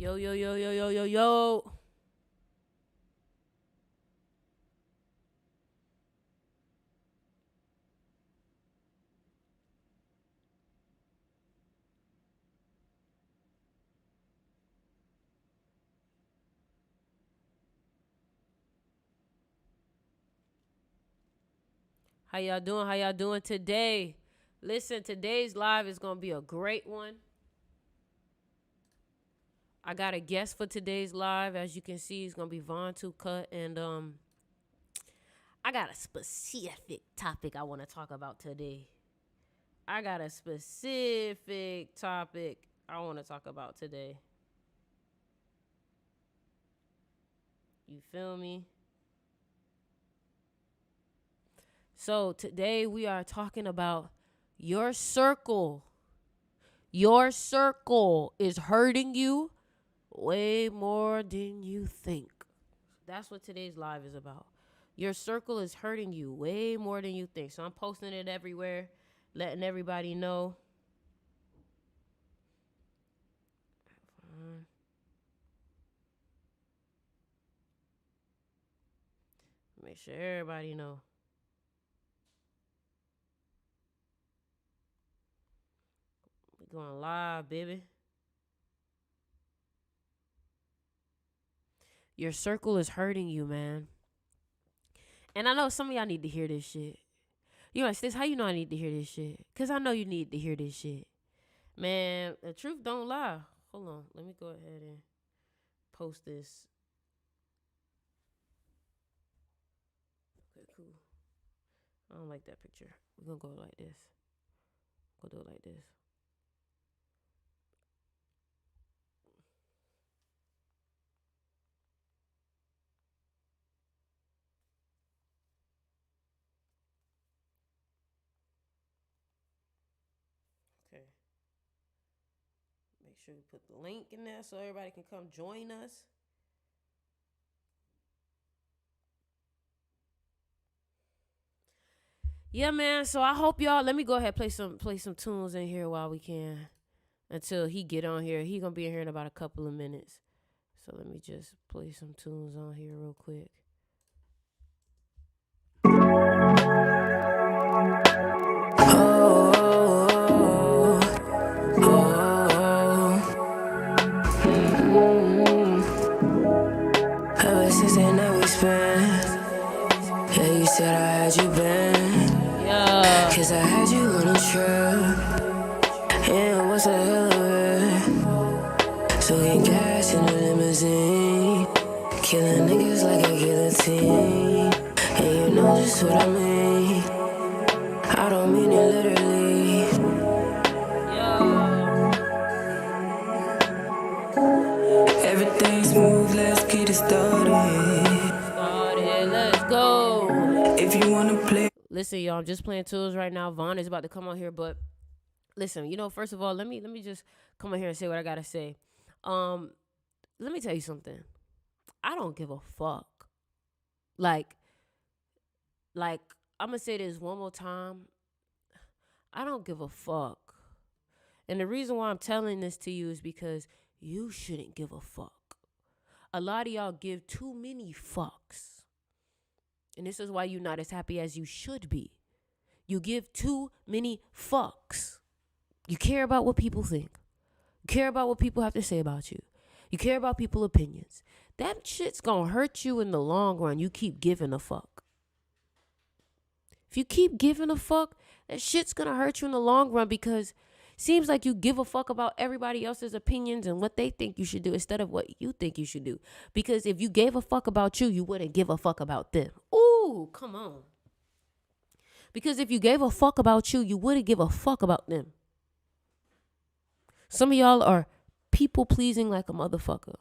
Yo, yo, yo, yo, yo, yo, yo. How y'all doing? How y'all doing today? Listen, today's live is going to be a great one. I got a guest for today's live. As you can see, it's going to be Vontoocut. And I got a specific topic I want to talk about today. I got a specific topic I want to talk about today. You feel me? So today we are talking about your circle. Your circle is hurting you way more than you think. That's what today's live is about. Your circle is hurting you way more than you think. So I'm posting it everywhere, letting everybody know. Make sure everybody know. We going live, baby. Your circle is hurting you, man. And I know some of y'all need to hear this shit. You know, Sis, how you know I need to hear this shit? Because I know you need to hear this shit. Man, the truth don't lie. Hold on. Let me go ahead and post this. Okay, cool. I don't like that picture. We're going to go like this. Go do it like this. Okay. Make sure you put the link in there so everybody can come join us. Yeah, man. So I hope y'all. Let me go ahead and play some tunes in here while we can, until he get on here. He gonna be in here in about a couple of minutes. So let me just play some tunes on here real quick. Ever since that night we spent, yeah, you said I had you been. Yeah. Cause I had you on a trip. Yeah, what's a hell of it? So get gas in the limousine. Killing niggas like a guillotine. And you know just what I mean. I don't mean it literally. Everything smooth, let's get it started. Let's go. If you wanna play. Listen, y'all, I'm just playing tools right now. Vaughn is about to come on here, but listen, you know, first of all, let me just come on here and say what I gotta say. Let me tell you something. I don't give a fuck. Like I'm gonna say this one more time. I don't give a fuck. And the reason why I'm telling this to you is because you shouldn't give a fuck. A lot of y'all give too many fucks. And this is why you're not as happy as you should be. You give too many fucks. You care about what people think. You care about what people have to say about you. You care about people's opinions. That shit's gonna hurt you in the long run. You keep giving a fuck. If you keep giving a fuck, that shit's gonna hurt you in the long run, because it seems like you give a fuck about everybody else's opinions and what they think you should do instead of what you think you should do. Because if you gave a fuck about you, you wouldn't give a fuck about them. Ooh, come on. Because if you gave a fuck about you, you wouldn't give a fuck about them. Some of y'all are people pleasing like a motherfucker.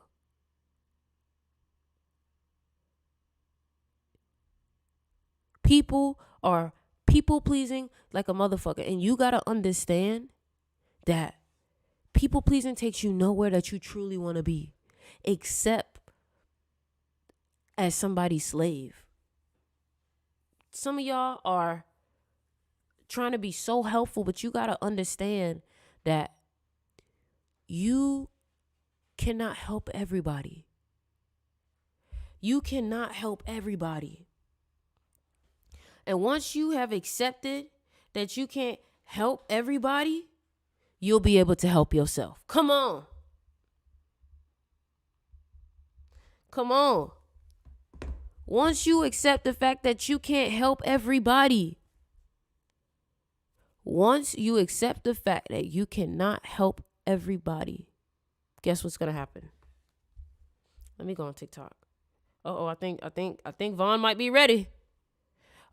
People are people pleasing like a motherfucker. And you got to understand that people pleasing takes you nowhere that you truly want to be, except as somebody's slave. Some of y'all are trying to be so helpful, but you got to understand that you cannot help everybody. You cannot help everybody. And once you have accepted that you can't help everybody, you'll be able to help yourself. Come on. Come on. Once you accept the fact that you can't help everybody, once you accept the fact that you cannot help everybody, guess what's gonna happen? Let me go on TikTok. I think Vaughn might be ready.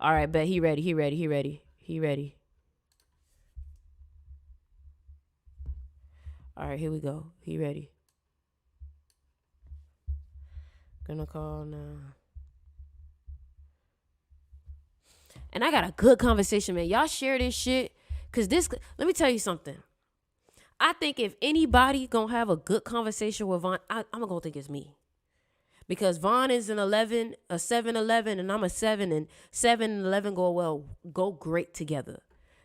All right, bet he ready. All right, here we go. He ready. Gonna call now. And I got a good conversation, man. Y'all share this shit. Cause let me tell you something. I think if anybody gonna have a good conversation with Vaughn, I'm gonna think it's me. Because Vaughn is an 11, a 7-11, and I'm a 7, and 7 and 11 go great together.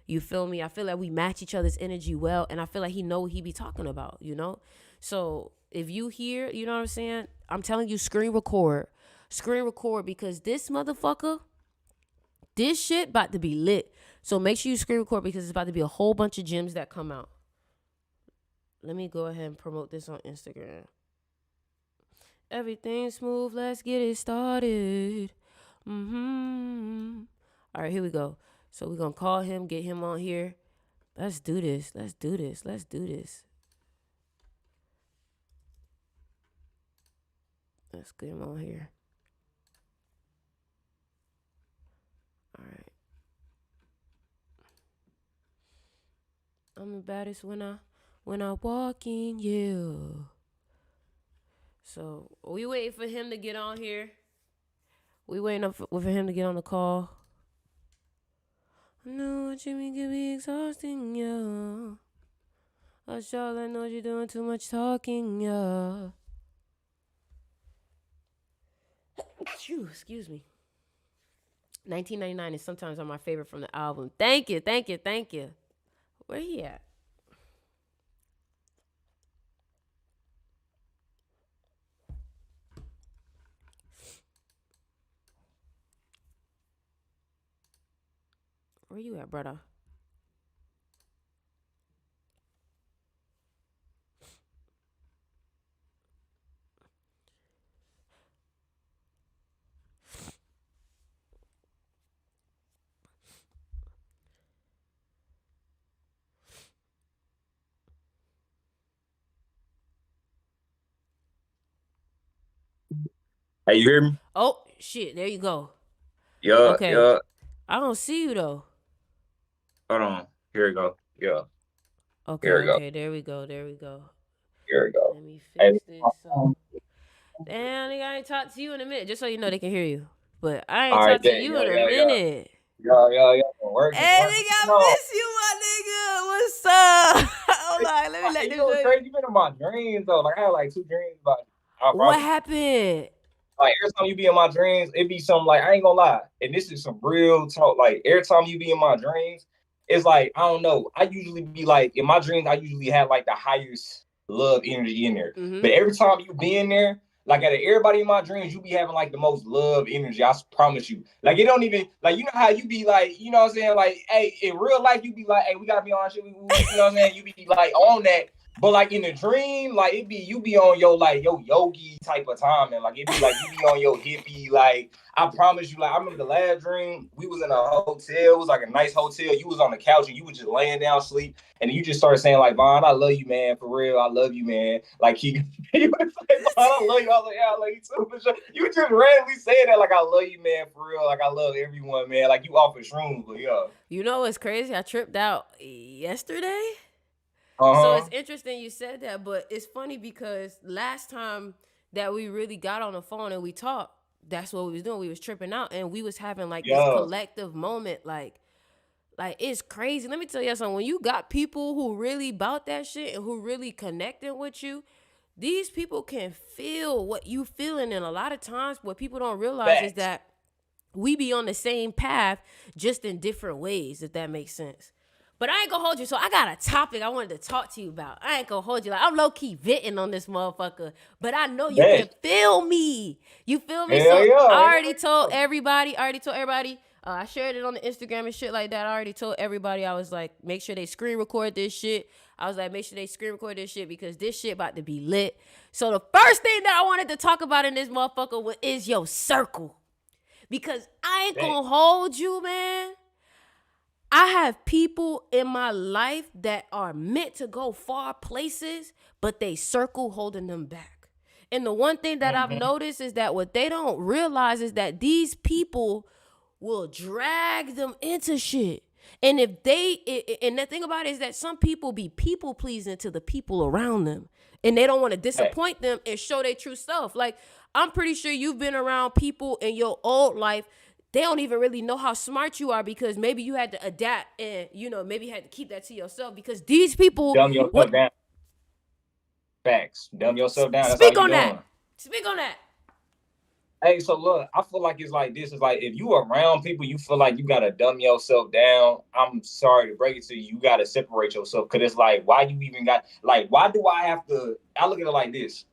You feel me? I feel like we match each other's energy well, and I feel like he know what he be talking about, you know? So if you hear, you know what I'm saying? I'm telling you, screen record. Screen record, because this motherfucker, this shit about to be lit. So make sure you screen record, because it's about to be a whole bunch of gems that come out. Let me go ahead and promote this on Instagram. Everything smooth, let's get it started. All right, here we go. So we're going to call him, get him on here. Let's do this. Let's get him on here. All right. I'm the baddest when I walk in you. So we waiting for him to get on here. We waiting for him to get on the call. I know what you mean can be exhausting, yeah. I sure know you're doing too much talking, yeah. Excuse me. 1999 is sometimes my favorite from the album. Thank you. Where he at? Where you at, brother? Hey, you hear me? Oh, shit. There you go. Yeah, Okay. yeah. I don't see you, though. Hold on. Here we go. Yeah. Okay, Here we go. okay. There we go. Here we go. Let me fix this. Damn, nigga, I ain't talked to you in a minute. Just so you know, they can hear you. But I ain't talked to you in a minute. Yeah. Working. Hey, nigga, I miss you, my nigga. What's up? Hold on, let me let You know, crazy. You been in my dreams, though. Like, I had, like, 2 dreams about you. What happened? Like, every time you be in my dreams, it be something like, I ain't gonna lie. And this is some real talk. Like, every time you be in my dreams, it's like, I don't know. I usually be like, in my dreams, I usually have like the highest love energy in there. Mm-hmm. But every time you be in there, like out of everybody in my dreams, you be having like the most love energy. I promise you. Like, it don't even, like, you know how you be like, you know what I'm saying? Like, hey, in real life, you be like, hey, we gotta be on shit. You know what I'm saying? You be like on that. But like in the dream, like you be on your like your yogi type of time, and like it be like you be on your hippie. Like, I promise you, like I remember the last dream, we was in a hotel. It was like a nice hotel. You was on the couch and you was just laying down sleep, and you just started saying like, Vaughn, I love you, man, for real. I love you, man. Like he was like, Vaughn, I love you. I was like, yeah, I love you too. For sure. You just randomly saying that like, I love you, man, for real. Like I love everyone, man. Like you off of shrooms, but yeah. You know what's crazy? I tripped out yesterday. Uh-huh. So it's interesting you said that, but it's funny because last time that we really got on the phone and we talked, that's what we was doing. We was tripping out and we was having like this collective moment. Like it's crazy. Let me tell you something. When you got people who really bout that shit and who really connecting with you, these people can feel what you feeling. And a lot of times what people don't realize is that we be on the same path, just in different ways, if that makes sense. But I ain't gonna hold you. So I got a topic I wanted to talk to you about. I ain't gonna hold you. Like, I'm low key venting on this motherfucker, but I know you can feel me. You feel me? Hell So yeah. I already told everybody. I shared it on the Instagram and shit like that. I already told everybody. I was like, make sure they screen record this shit. I was like, make sure they screen record this shit because this shit about to be lit. So the first thing that I wanted to talk about in this motherfucker is your circle. Because I ain't gonna hold you, man. I have people in my life that are meant to go far places, but they circle holding them back. And the one thing that I've noticed is that what they don't realize is that these people will drag them into shit. And and the thing about it is that some people be people pleasing to the people around them. And they don't want to disappoint them and show their true self. Like, I'm pretty sure you've been around people in your old life. They don't even really know how smart you are because maybe you had to adapt and, maybe you had to keep that to yourself because these people. Dumb yourself down. Facts. Dumb yourself down. That's Speak all on you that. doing. Speak on that. Hey, so look, I feel like it's like this. It's like if you around people, you feel like you gotta dumb yourself down. I'm sorry to break it to you. You gotta separate yourself because it's like, why you even got like, why do I have to? I look at it like this.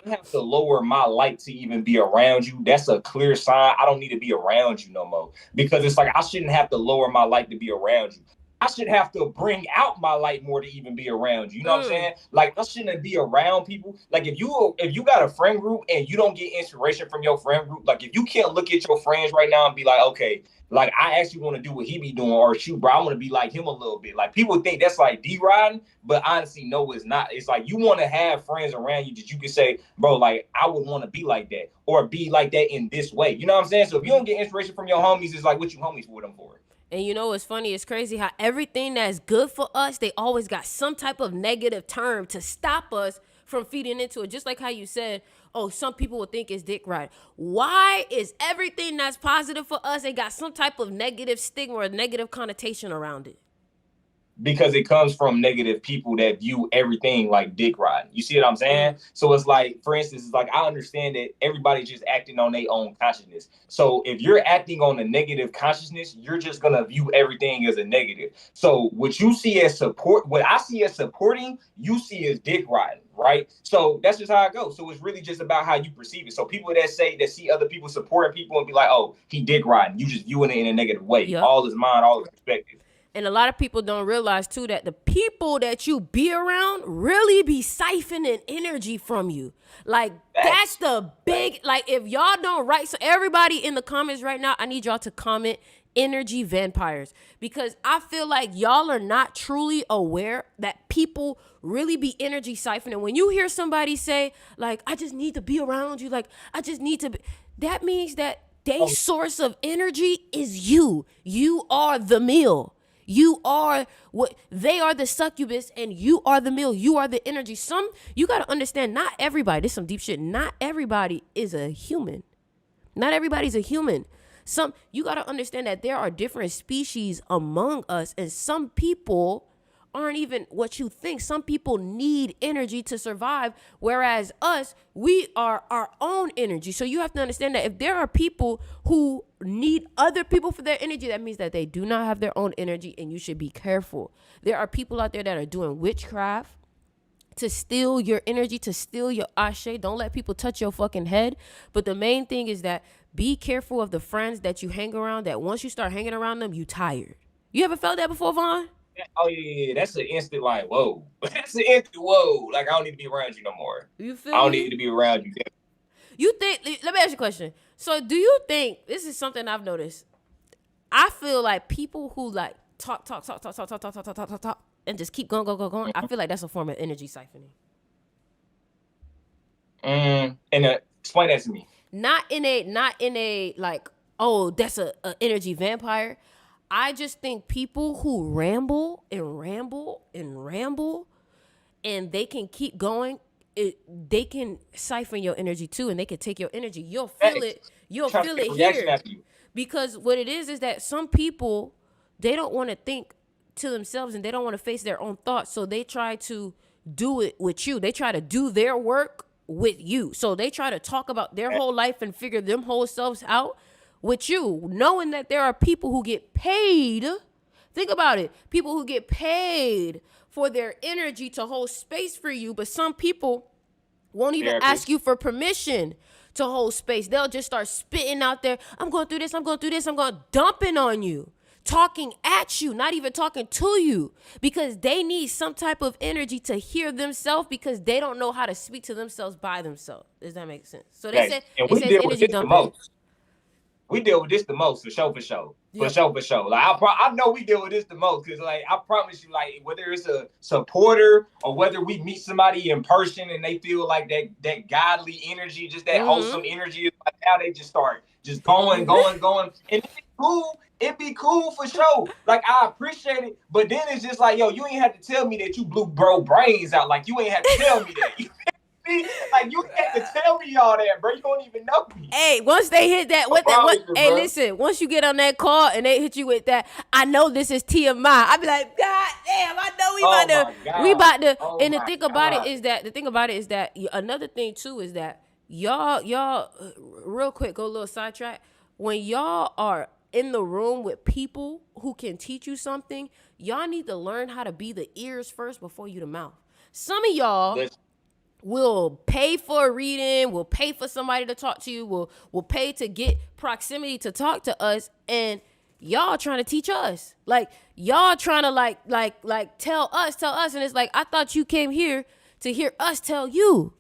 I have to lower my light to even be around you. That's a clear sign. I don't need to be around you no more because it's like I shouldn't have to lower my light to be around you. I should have to bring out my light more to even be around you. You know what I'm saying? Like I shouldn't be around people. Like if you got a friend group and you don't get inspiration from your friend group, like if you can't look at your friends right now and be like, okay, like I actually want to do what he be doing, or shoot, bro, I want to be like him a little bit. Like people think that's like D-riding, but honestly, no, it's not. It's like you want to have friends around you that you can say, bro, like I would want to be like that or be like that in this way. You know what I'm saying? So if you don't get inspiration from your homies, it's like what you homies for them for. And you know what's funny? It's crazy how everything that's good for us, they always got some type of negative term to stop us from feeding into it. Just like how you said, oh, some people would think it's dick ride. Why is everything that's positive for us, it got some type of negative stigma or negative connotation around it? Because it comes from negative people that view everything like dick riding. You see what I'm saying? So it's like, for instance, it's like I understand that everybody's just acting on their own consciousness. So if you're acting on a negative consciousness, you're just gonna view everything as a negative. So what you see as support, what I see as supporting, you see as dick riding, right? So that's just how it goes. So it's really just about how you perceive it. So people that see other people supporting people and be like, oh, he dick riding, you just viewing it in a negative way. Yep. All is mind, all is perspective. And a lot of people don't realize, too, that the people that you be around really be siphoning energy from you. Like, that's the big, like, if y'all don't write, so everybody in the comments right now, I need y'all to comment energy vampires. Because I feel like y'all are not truly aware that people really be energy siphoning. When you hear somebody say, like, I just need to be around you, like, I just need to be, that means that their source of energy is you. You are the meal. You are what they are, the succubus, and you are the meal. You are the energy. You got to understand, not everybody, this is some deep shit. Not everybody is a human. Not everybody's a human. You got to understand that there are different species among us, and some people aren't even what you think. Some people need energy to survive, whereas us, we are our own energy. So you have to understand that if there are people who need other people for their energy, that means that they do not have their own energy, and you should be careful. There are people out there that are doing witchcraft to steal your energy, to steal your ashe. Don't let people touch your fucking head. But the main thing is that be careful of the friends that you hang around, that once you start hanging around them, you tired. You ever felt that before, Vaughn? Oh yeah, that's an instant like whoa. That's an instant whoa. Like I don't need to be around you no more. You feel I don't me? need to be around you. You think? Let me ask you a question. So, do you think this is something I've noticed? I feel like people who like talk, and just keep going. I feel like that's a form of energy siphoning. And explain that to me. Not in a like, oh, that's a energy vampire. I just think people who ramble, and they can keep going, they can siphon your energy too, and they can take your energy. You'll feel it. You'll feel it here. Because what it is that some people, they don't want to think to themselves and they don't want to face their own thoughts. So they try to do it with you. They try to do their work with you. So they try to talk about their whole life and figure them whole selves out with you, knowing that there are people who get paid Think about it. People who get paid for their energy to hold space for you, but some people won't even ask you for permission to hold space. They'll just start spitting out there. I'm going through this. I'm going through this. I'm going dumping on you, talking at you, not even talking to you, because they need some type of energy to hear themselves, because they don't know how to speak to themselves by themselves. Does that make sense? So they said energy dumping. We deal with this the most, for sure. Like I know we deal with this the most, because like I promise you, like whether it's a supporter or whether we meet somebody in person and they feel like that godly energy, just that wholesome energy, like now they just start just going, and it'd be cool for sure. Like I appreciate it, but then it's just like, yo, you ain't have to tell me that you blew bro brains out. Like you ain't have to tell me that. Like you have to tell me all that, bro. You don't even know me. Hey, once they hit that, listen. Once you get on that call and they hit you with that, I know this is TMI. I be like, God damn, I know we about to. And the thing about it is that another thing too is that y'all, real quick, go a little sidetrack. When y'all are in the room with people who can teach you something, y'all need to learn how to be the ears first before you the mouth. Some of y'all will pay for a reading, will pay for somebody to talk to you, will pay to get proximity to talk to us, and y'all trying to teach us. Like y'all trying to like tell us, and it's like, I thought you came here to hear us tell you.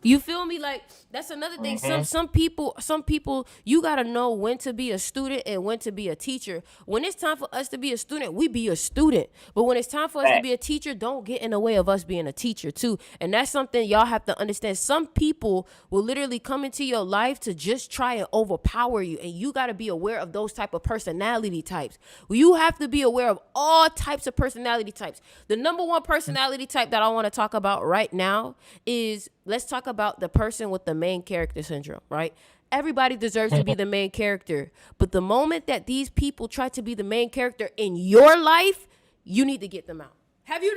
You feel me? Like that's another thing. Some people, you gotta know when to be a student and when to be a teacher. When it's time for us to be a student, we be a student. But when it's time for us to be a teacher, don't get in the way of us being a teacher too. And that's something y'all have to understand. Some people will literally come into your life to just try and overpower you, and you gotta be aware of those type of personality types. You have to be aware of all types of personality types. The number one personality type that I want to talk about right now is, let's talk about the person with the main character syndrome, right? Everybody deserves to be the main character. But the moment that these people try to be the main character in your life, you need to get them out. Have you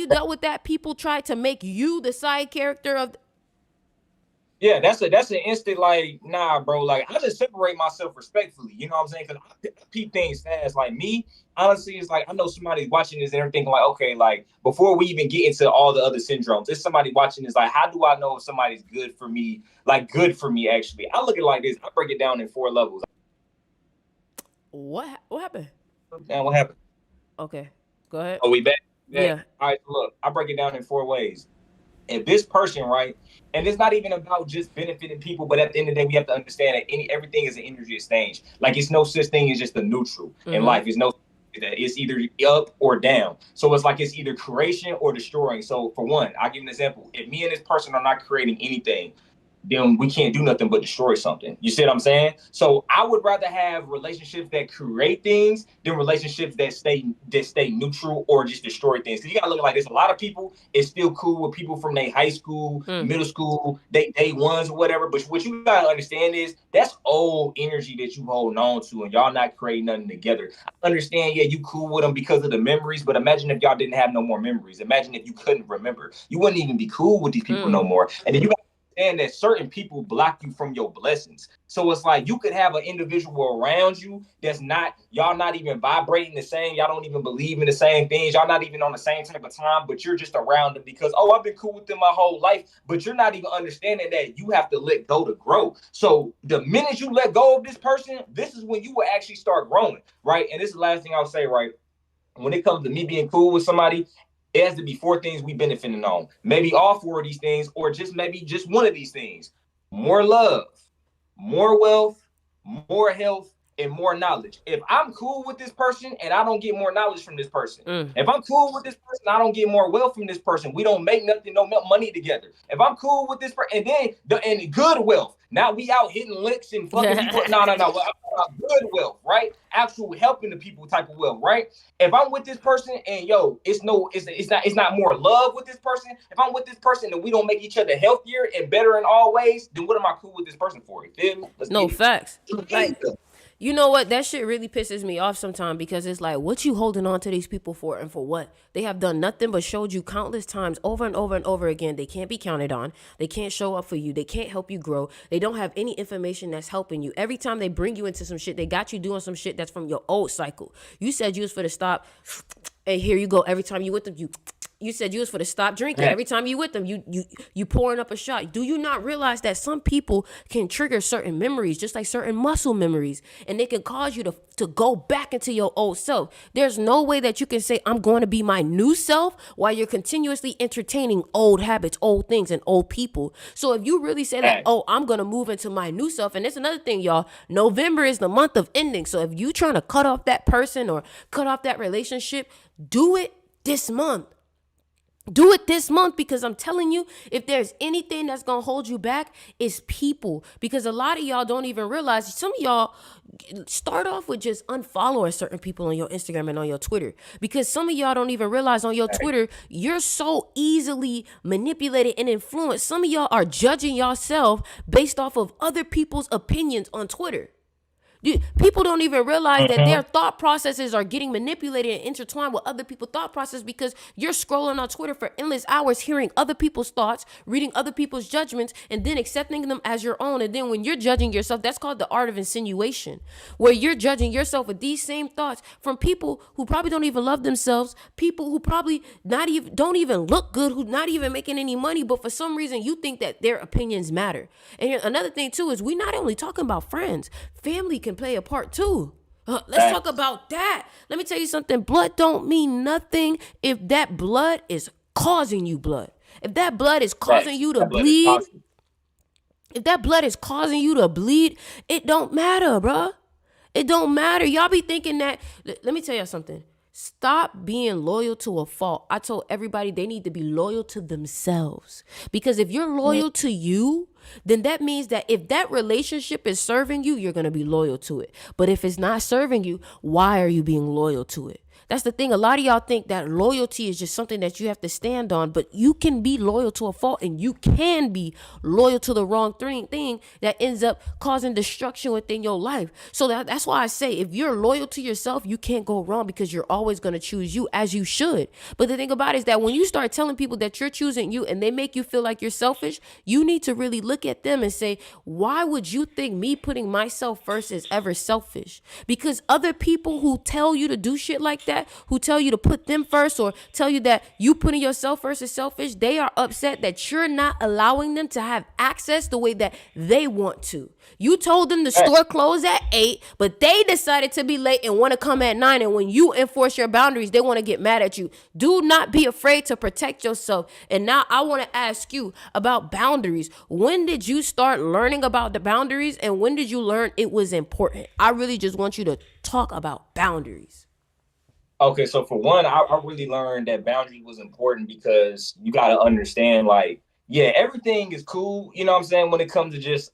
dealt with that? People try to make you the side character of... Yeah, that's an instant, like, nah, bro. Like, I just separate myself respectfully. You know what I'm saying? Because I peep things fast. Like, me, honestly, it's like, I know somebody's watching this and they're thinking, like, okay, like, before we even get into all the other syndromes, there's somebody watching this, like, how do I know if somebody's good for me? Like, good for me, actually. I look at it like this. I break it down in 4 levels. What happened? Man, what happened? Okay, go ahead. Oh, we back? Yeah. All right, look, I break it down in 4 ways. If this person, right, and it's not even about just benefiting people, but at the end of the day, we have to understand that everything is an energy exchange. Like, it's no such thing as just a neutral in life. It's no that it's either up or down. So it's like it's either creation or destroying. So for one, I'll give you an example. If me and this person are not creating anything, then we can't do nothing but destroy something. You see what I'm saying? So I would rather have relationships that create things than relationships that stay neutral or just destroy things. Because you gotta look like this. A lot of people is still cool with people from their high school, middle school, day ones or whatever. But what you gotta understand is that's old energy that you holding on to, and y'all not creating nothing together. I understand, yeah, you cool with them because of the memories, but imagine if y'all didn't have no more memories. Imagine if you couldn't remember. You wouldn't even be cool with these people no more. And then you and that certain people block you from your blessings. So it's like you could have an individual around you that's not, y'all not even vibrating the same. Y'all don't even believe in the same things. Y'all not even on the same type of time, but you're just around them because, oh, I've been cool with them my whole life. But you're not even understanding that you have to let go to grow. So the minute you let go of this person, this is when you will actually start growing, right? And this is the last thing I'll say, right? When it comes to me being cool with somebody, it has to be 4 things we benefiting on. Maybe all 4 of these things, or maybe just one of these things. More love, more wealth, more health, and more knowledge. If I'm cool with this person and I don't get more knowledge from this person, if I'm cool with this person, I don't get more wealth from this person. We don't make nothing, no money together. If I'm cool with this person, and then and good wealth. Now we out hitting licks and fucking people. No. Good wealth, right? Actual helping the people type of wealth, right? If I'm with this person and it's not more love with this person. If I'm with this person and we don't make each other healthier and better in all ways, then what am I cool with this person for? You feel me? No facts. You know what? That shit really pisses me off sometimes because it's like, what you holding on to these people for and for what? They have done nothing but showed you countless times over and over and over again. They can't be counted on. They can't show up for you. They can't help you grow. They don't have any information that's helping you. Every time they bring you into some shit, they got you doing some shit that's from your old cycle. You said you was for the stop, and here you go. Every time you with them, you said you was for the stop drinking. Every time you with them, you pouring up a shot. Do you not realize that some people can trigger certain memories, just like certain muscle memories, and they can cause you to go back into your old self? There's no way that you can say, I'm going to be my new self while you're continuously entertaining old habits, old things, and old people. So if you really say that, oh, I'm going to move into my new self, and that's another thing, y'all, November is the month of ending. So if you trying to cut off that person or cut off that relationship, do it this month. Do it this month, because I'm telling you, if there's anything that's going to hold you back, it's people. Because a lot of y'all don't even realize, some of y'all start off with just unfollowing certain people on your Instagram and on your Twitter. Because some of y'all don't even realize on your Twitter, you're so easily manipulated and influenced. Some of y'all are judging yourself based off of other people's opinions on Twitter. People don't even realize that their thought processes are getting manipulated and intertwined with other people's thought process, because you're scrolling on Twitter for endless hours, hearing other people's thoughts, reading other people's judgments, and then accepting them as your own. And then when you're judging yourself, that's called the art of insinuation, where you're judging yourself with these same thoughts from people who probably don't even love themselves, people who probably don't even look good, who not even making any money, but for some reason you think that their opinions matter. And another thing too is, we not only talking about friends, family can play a part too. Let's talk about that. Let me tell you something. Blood don't mean nothing if that blood is causing you blood. If that blood is causing you to bleed, if that blood is causing you to bleed, it don't matter, bruh. It don't matter. Y'all be thinking that. Let me tell y'all something. Stop being loyal to a fault. I told everybody they need to be loyal to themselves. Because if you're loyal to you, then that means that if that relationship is serving you, you're going to be loyal to it. But if it's not serving you, why are you being loyal to it? That's the thing. A lot of y'all think that loyalty is just something that you have to stand on, but you can be loyal to a fault, and you can be loyal to the wrong thing that ends up causing destruction within your life. So that's why I say, if you're loyal to yourself, you can't go wrong, because you're always going to choose you, as you should. But the thing about it is that when you start telling people that you're choosing you and they make you feel like you're selfish, you need to really look at them and say, why would you think me putting myself first is ever selfish? Because other people who tell you to do shit like that, who tell you to put them first, or tell you that you putting yourself first is selfish, they are upset that you're not allowing them to have access the way that they want to. You told them the store closed at 8, but they decided to be late and want to come at 9. And when you enforce your boundaries, they want to get mad at you. Do not be afraid to protect yourself. And now I want to ask you about boundaries. When did you start learning about the boundaries, and when did you learn it was important? I really just want you to talk about boundaries. Okay, so for one, I really learned that boundary was important, because you got to understand, like, yeah, everything is cool, you know what I'm saying, when it comes to just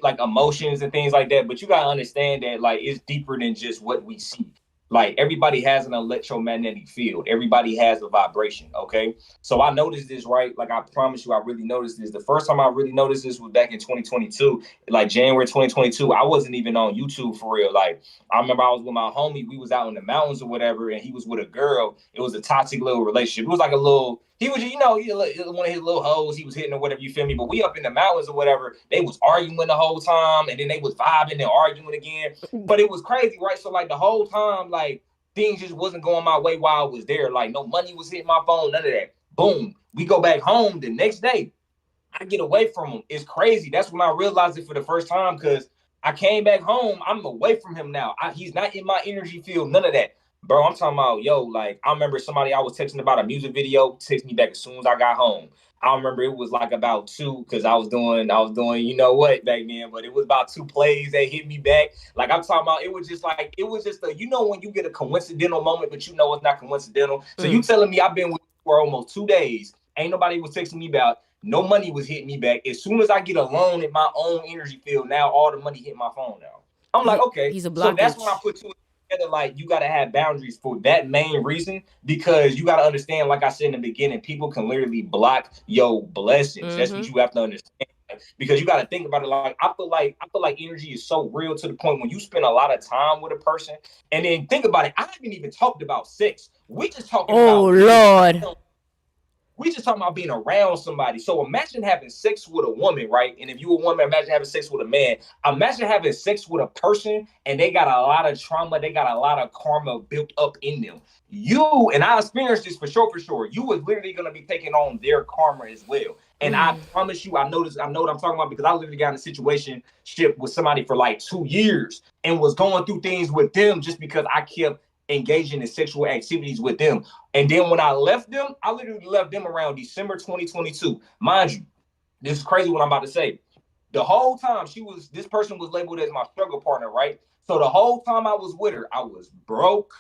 like emotions and things like that. But you got to understand that, like, it's deeper than just what we see. Like, everybody has an electromagnetic field. Everybody has a vibration, okay? So I noticed this, right? Like, I promise you, I really noticed this. The first time I really noticed this was back in 2022, like January 2022. I wasn't even on YouTube for real. Like, I remember I was with my homie. We was out in the mountains or whatever, and he was with a girl. It was a toxic little relationship. It was like a little, he was, you know, one of his little hoes he was hitting or whatever, you feel me? But we up in the mountains or whatever. They was arguing the whole time, and then they was vibing and arguing again. But it was crazy, right? So, like, the whole time, like, things just wasn't going my way while I was there. Like, no money was hitting my phone, none of that. Boom. We go back home the next day. I get away from him. It's crazy. That's when I realized it for the first time, because I came back home. I'm away from him now. He's not in my energy field, none of that. Bro, I'm talking about, yo, like, I remember somebody I was texting about a music video text me back as soon as I got home. I remember it was like about 2, because I was doing, you know what, back then, but it was about 2 plays that hit me back. Like, I'm talking about, it was just a, you know, when you get a coincidental moment, but you know it's not coincidental. So you telling me I've been with you for almost 2 days. Ain't nobody was texting me about, no money was hitting me back. As soon as I get alone in my own energy field, now all the money hit my phone now. I'm like, okay. He's a so that's when I put 2 together, like, you got to have boundaries for that main reason, because you got to understand, like I said in the beginning, people can literally block your blessings. That's what you have to understand. because you got to think about it. Like I feel like energy is so real to the point when you spend a lot of time with a person, and then think about it. I haven't even talked about sex. We just talking Oh about being Lord. around. We just talking about being around somebody. So imagine having sex with a woman, right? And if you a woman, imagine having sex with a man. Imagine having sex with a person and they got a lot of trauma, they got a lot of karma built up in them. You and I experienced this for sure, for sure. You was literally gonna be taking on their karma as well. And I promise you, I know what I'm talking about because I literally got in a situation ship with somebody for like 2 years and was going through things with them just because I kept engaging in sexual activities with them. And then when I left them, I literally left them around December 2022. Mind you, this is crazy what I'm about to say. The whole time this person was labeled as my struggle partner, right? So the whole time I was with her, I was broke.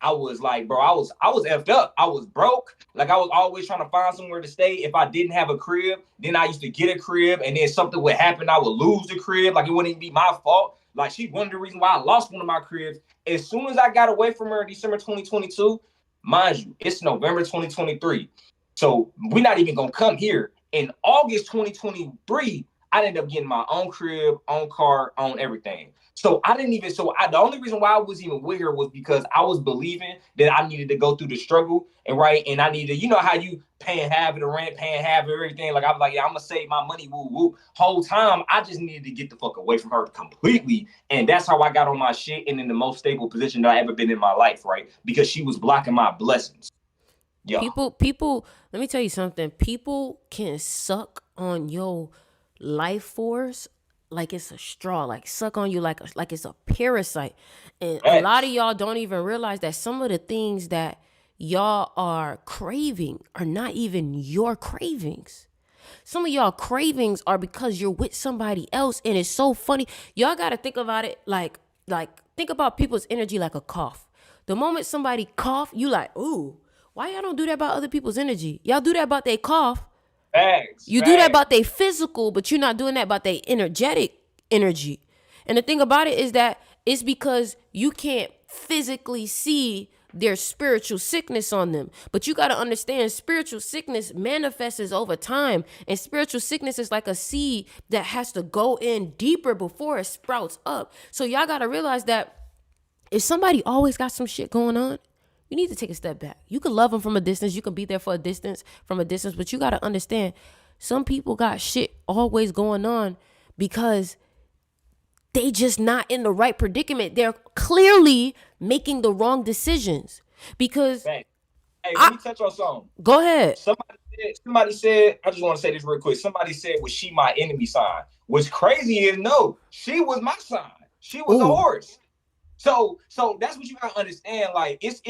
I was like, bro, I was effed up. I was broke. Like I was always trying to find somewhere to stay. If I didn't have a crib, then I used to get a crib, and then something would happen, I would lose the crib. Like it wouldn't even be my fault. Like she one of the reasons why I lost one of my cribs. As soon as I got away from her in December 2022, mind you, it's November 2023. So we're not even gonna come here. In August 2023, I ended up getting my own crib, own car, own everything. So the only reason why I was even with her was because I was believing that I needed to go through the struggle and right. And I needed, you know how you paying half of the rent, paying half of everything. Like I was like, yeah, I'm gonna save my money, woo woo. Whole time I just needed to get the fuck away from her completely. And that's how I got on my shit and in the most stable position that I ever been in my life, right? Because she was blocking my blessings. Yeah. People, let me tell you something. People can suck on your life force like it's a straw, like suck on you like it's a parasite. And a lot of y'all don't even realize that some of the things that y'all are craving are not even your cravings. Some of y'all cravings are because you're with somebody else, and it's so funny. Y'all got to think about it like think about people's energy like a cough. The moment somebody cough, you like, ooh, why y'all don't do that about other people's energy? Y'all do that about their cough. You do that about their physical, but you're not doing that about their energetic energy. And the thing about it is that it's because you can't physically see their spiritual sickness on them. But you got to understand, spiritual sickness manifests over time. And spiritual sickness is like a seed that has to go in deeper before it sprouts up. So y'all got to realize that if somebody always got some shit going on, you need to take a step back. You can love them from a distance. You can be there from a distance, but you got to understand some people got shit always going on because they just not in the right predicament. They're clearly making the wrong decisions because Hey, let me touch on something. Go ahead. Somebody said, I just want to say this real quick. Somebody said, was she my enemy sign? What's crazy is no, she was my sign. She was a horse. So that's what you gotta understand. Like it's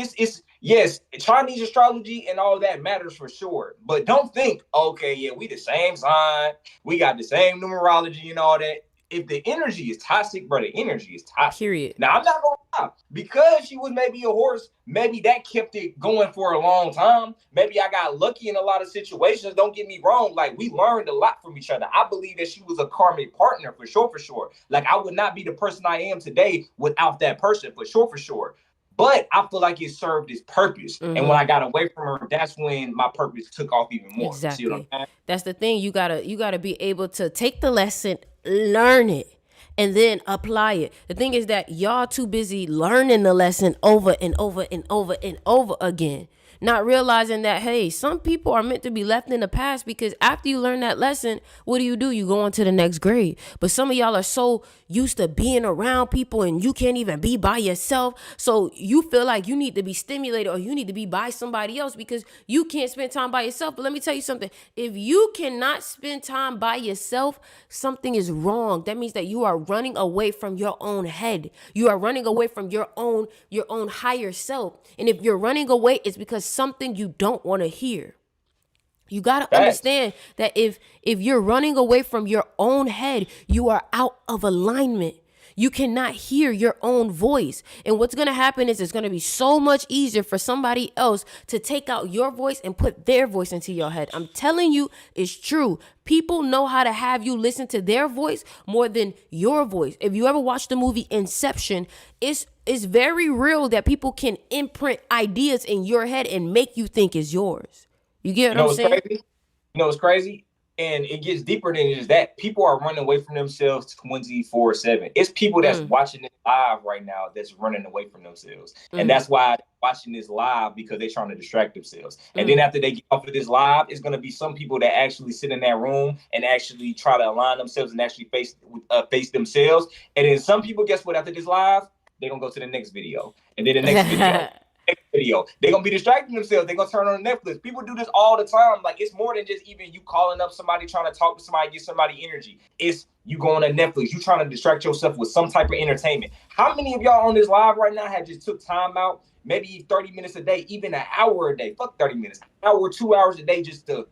yes, Chinese astrology and all that matters for sure. But don't think, okay, yeah, we the same sign, we got the same numerology and all that. If the energy is toxic, bro, the energy is toxic. Period. Now I'm not gonna lie, because she was maybe a horse, maybe that kept it going for a long time. Maybe I got lucky in a lot of situations. Don't get me wrong, like we learned a lot from each other. I believe that she was a karmic partner for sure, for sure. Like I would not be the person I am today without that person, for sure, for sure. But I feel like it served its purpose. And when I got away from her, that's when my purpose took off even more. Exactly. See what I'm saying? That's the thing. You gotta be able to take the lesson, learn it, and then apply it. The thing is that y'all too busy learning the lesson over and over and over and over again. Not realizing that, hey, some people are meant to be left in the past because after you learn that lesson, what do? You go on to the next grade. But some of y'all are so used to being around people and you can't even be by yourself. So you feel like you need to be stimulated or you need to be by somebody else because you can't spend time by yourself. But let me tell you something. If you cannot spend time by yourself, something is wrong. That means that you are running away from your own head. You are running away from your own higher self. And if you're running away, it's because something you don't want to hear. You got to understand that if you're running away from your own head, you are out of alignment. You cannot hear your own voice. And what's going to happen is it's going to be so much easier for somebody else to take out your voice and put their voice into your head. I'm telling you, it's true. People know how to have you listen to their voice more than your voice. If you ever watched the movie Inception, it's very real that people can imprint ideas in your head and make you think it's yours. You get what I'm saying? Crazy? You know what's crazy? And it gets deeper than just that. People are running away from themselves 24/7. It's people that's Mm. watching this live right now that's running away from themselves. And Mm. that's why they're watching this live, because they're trying to distract themselves. And then Mm. after they get off of this live, it's going to be some people that actually sit in that room and actually try to align themselves and actually face themselves. And then some people, guess what? After this live, they're going to go to the next video. And then the next video. Video. They're gonna be distracting themselves. They're gonna turn on Netflix. People do this all the time. Like, it's more than just even you calling up somebody, trying to talk to somebody, get somebody energy. It's you going to Netflix. You trying to distract yourself with some type of entertainment. How many of y'all on this live right now had just took time out, maybe 30 minutes a day, even an hour a day? Fuck 30 minutes, hour, 2 hours a day, just to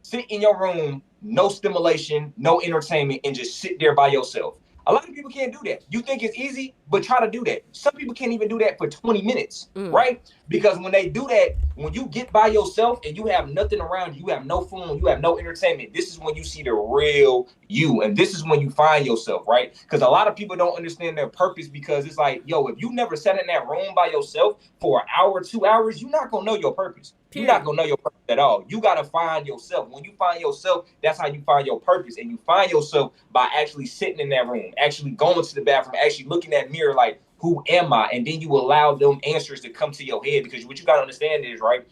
sit in your room, no stimulation, no entertainment, and just sit there by yourself. A lot of people can't do that. You think it's easy, but try to do that. Some people can't even do that for 20 minutes, right? Because when they do that, when you get by yourself and you have nothing around you, you have no phone, you have no entertainment, this is when you see the real you. And this is when you find yourself, right? Because a lot of people don't understand their purpose, because it's like, yo, if you never sat in that room by yourself for an hour, 2 hours, you're not going to know your purpose. You're not going to know your purpose at all. You got to find yourself. When you find yourself, that's how you find your purpose. And you find yourself by actually sitting in that room, actually going to the bathroom, actually looking at the mirror like, who am I? And then you allow them answers to come to your head, because what you got to understand is, right,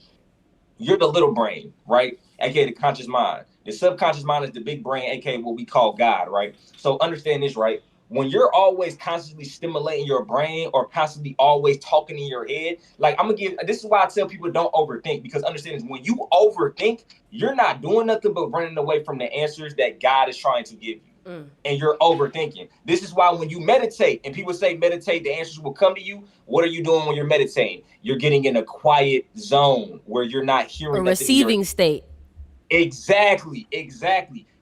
you're the little brain, right? AKA the conscious mind. The subconscious mind is the big brain, AKA what we call God, right? So understand this, right? When you're always constantly stimulating your brain or constantly always talking in your head, like, I'm gonna give, this is why I tell people don't overthink, because understand this, when you overthink, you're not doing nothing but running away from the answers that God is trying to give you. And you're overthinking. This is why when you meditate, and people say meditate, the answers will come to you. What are you doing when you're meditating? You're getting in a quiet zone where you're not hearing A nothing in your receiving state. Exactly.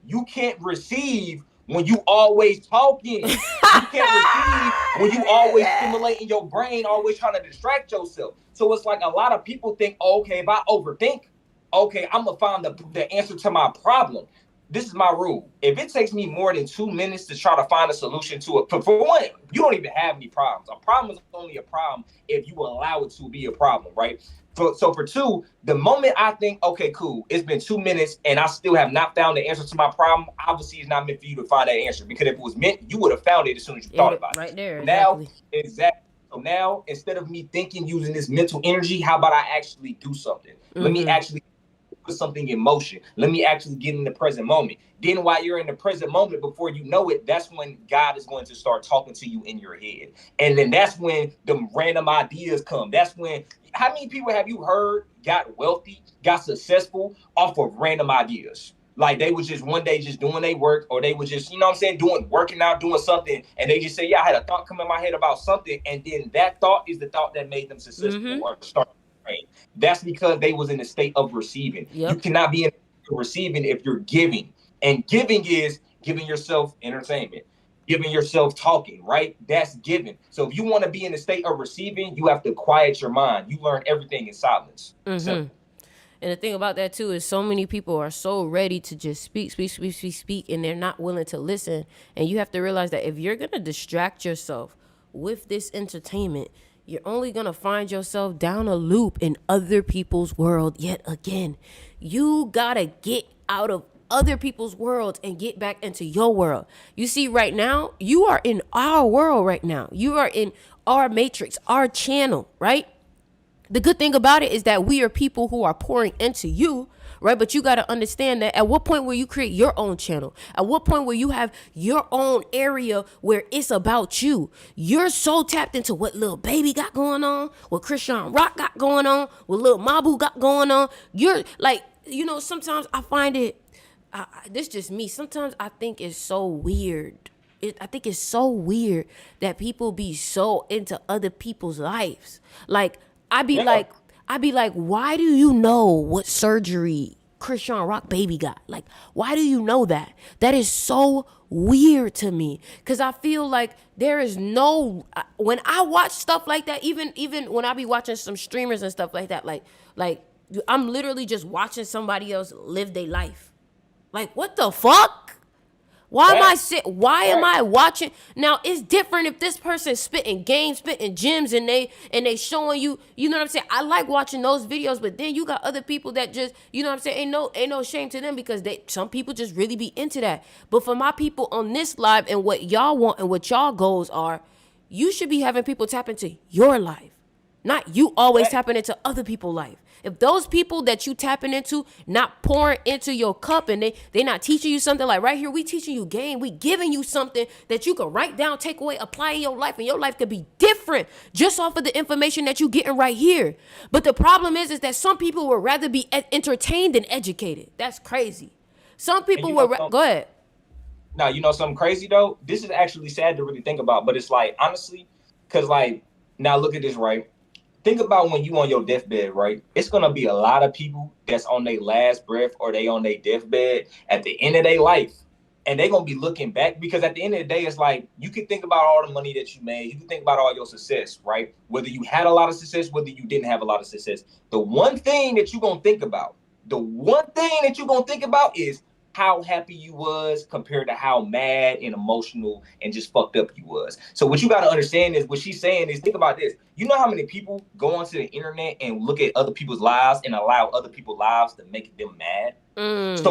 You can't receive when you always talking. You can't receive when you always stimulating your brain, always trying to distract yourself. So it's like a lot of people think, oh, okay, if I overthink, okay, I'm gonna find the answer to my problem. This is my rule. If it takes me more than 2 minutes to try to find a solution to it, for one, you don't even have any problems. A problem is only a problem if you allow it to be a problem, right? So for two, the moment I think, okay, cool, it's been 2 minutes and I still have not found the answer to my problem, obviously it's not meant for you to find that answer. Because if it was meant, you would have found it as soon as you thought about it. Right there, Now, exactly. exactly. So now, instead of me thinking using this mental energy, how about I actually do something? Let me actually put something in motion. Let me actually get in the present moment. Then while you're in the present moment, before you know it, that's when God is going to start talking to you in your head. And then that's when the random ideas come. That's when, how many people have you heard got wealthy, got successful off of random ideas? Like, they was just one day just doing their work, or they was just, you know what I'm saying, working out, doing something, and they just say, yeah, I had a thought come in my head about something, and then that thought is the thought that made them successful or start. That's because they was in a state of receiving. You Yep. cannot be in a state of receiving if you're giving. And giving is giving yourself entertainment, giving yourself talking, right? That's giving. So if you want to be in a state of receiving, you have to quiet your mind. You learn everything in silence. Simple. And the thing about that too is so many people are so ready to just speak, and they're not willing to listen. And you have to realize that if you're gonna distract yourself with this entertainment, you're only gonna find yourself down a loop in other people's world yet again. You gotta get out of other people's worlds and get back into your world. You see, right now, you are in our world right now. You are in our matrix, our channel, right? The good thing about it is that we are people who are pouring into you, right? But you got to understand that at what point will you create your own channel? At what point will you have your own area where it's about you? You're so tapped into what Lil Baby got going on, what Christian Rock got going on, what Lil Mabu got going on. You're like, sometimes I find it, this just me. Sometimes I think it's so weird. I think it's so weird that people be so into other people's lives. Like, Yeah. I be like, why do you know what surgery Christian Rock Baby got? Like, why do you know that? That is so weird to me. Cause I feel like there is no, when I watch stuff like that, even when I be watching some streamers and stuff like that, like I'm literally just watching somebody else live their life. Like, what the fuck? Why am I Facts. why am Right. I watching? Now it's different if this person's spitting games, spitting gems, and they showing you, you know what I'm saying? I like watching those videos, but then you got other people that just, you know what I'm saying, ain't no shame to them because some people just really be into that. But for my people on this live and what y'all want and what y'all goals are, you should be having people tap into your life. Not you always Facts. tapping into other people's life. If those people that you tapping into not pouring into your cup and they not teaching you something, like right here, we teaching you game, we giving you something that you can write down, take away, apply in your life, and your life could be different just off of the information that you getting right here. But the problem is that some people would rather be entertained than educated. That's crazy. Some And people you know would something? go ahead. Now, you know something crazy though? This is actually sad to really think about, but it's like honestly, because like now look at this, right? Think about when you on your deathbed, right? It's gonna be a lot of people that's on their last breath or they on their deathbed at the end of their life. And they're gonna be looking back because at the end of the day, it's like you can think about all the money that you made, you can think about all your success, right? Whether you had a lot of success, whether you didn't have a lot of success. The one thing that you're gonna think about, the one thing that you're gonna think about is how happy you was compared to how mad and emotional and just fucked up you was. So what you got to understand is what she's saying is think about this. You know how many people go onto the internet and look at other people's lives and allow other people's lives to make them mad? So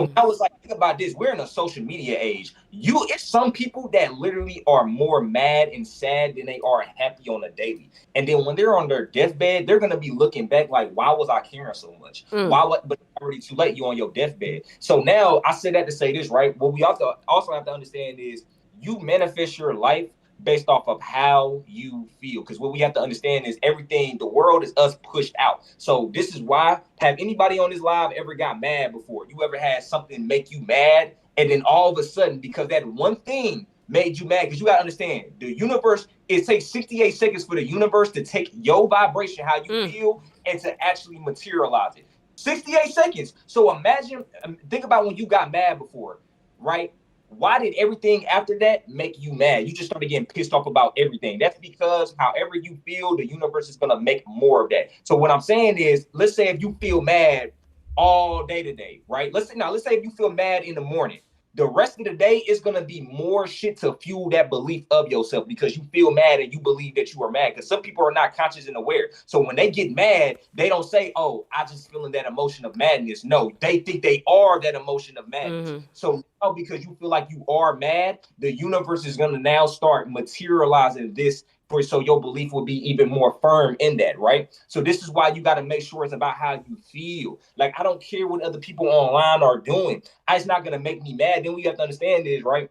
Mm. now it's like, think about this. We're in a social media age. It's some people that literally are more mad and sad than they are happy on a daily. And then when they're on their deathbed, they're gonna be looking back like, why was I caring so much? Mm. Why? What? But it's already too late. You on your deathbed. So now I said that to say this, right? What we also have to understand is you manifest your life based off of how you feel. Because what we have to understand is everything, the world is us pushed out. So this is why, have anybody on this live ever got mad before? You ever had something make you mad? And then all of a sudden, because that one thing made you mad, because you got to understand, the universe, it takes 68 seconds for the universe to take your vibration, how you Mm. feel, and to actually materialize it. 68 seconds. So imagine, think about when you got mad before, right? Why did everything after that make you mad? You just started getting pissed off about everything. That's because however you feel, the universe is gonna make more of that. So what I'm saying is, let's say if you feel mad all day today, right? Let's say if you feel mad in the morning, the rest of the day is gonna be more shit to fuel that belief of yourself because you feel mad and you believe that you are mad. Because some people are not conscious and aware. So when they get mad, they don't say, "Oh, I just feeling that emotion of madness." No, they think they are that emotion of madness. Mm-hmm. So now, because you feel like you are mad, the universe is gonna now start materializing this for so your belief will be even more firm in that, right? So this is why you got to make sure it's about how you feel. Like I don't care what other people online are doing. It's not gonna make me mad. Then we have to understand this, right?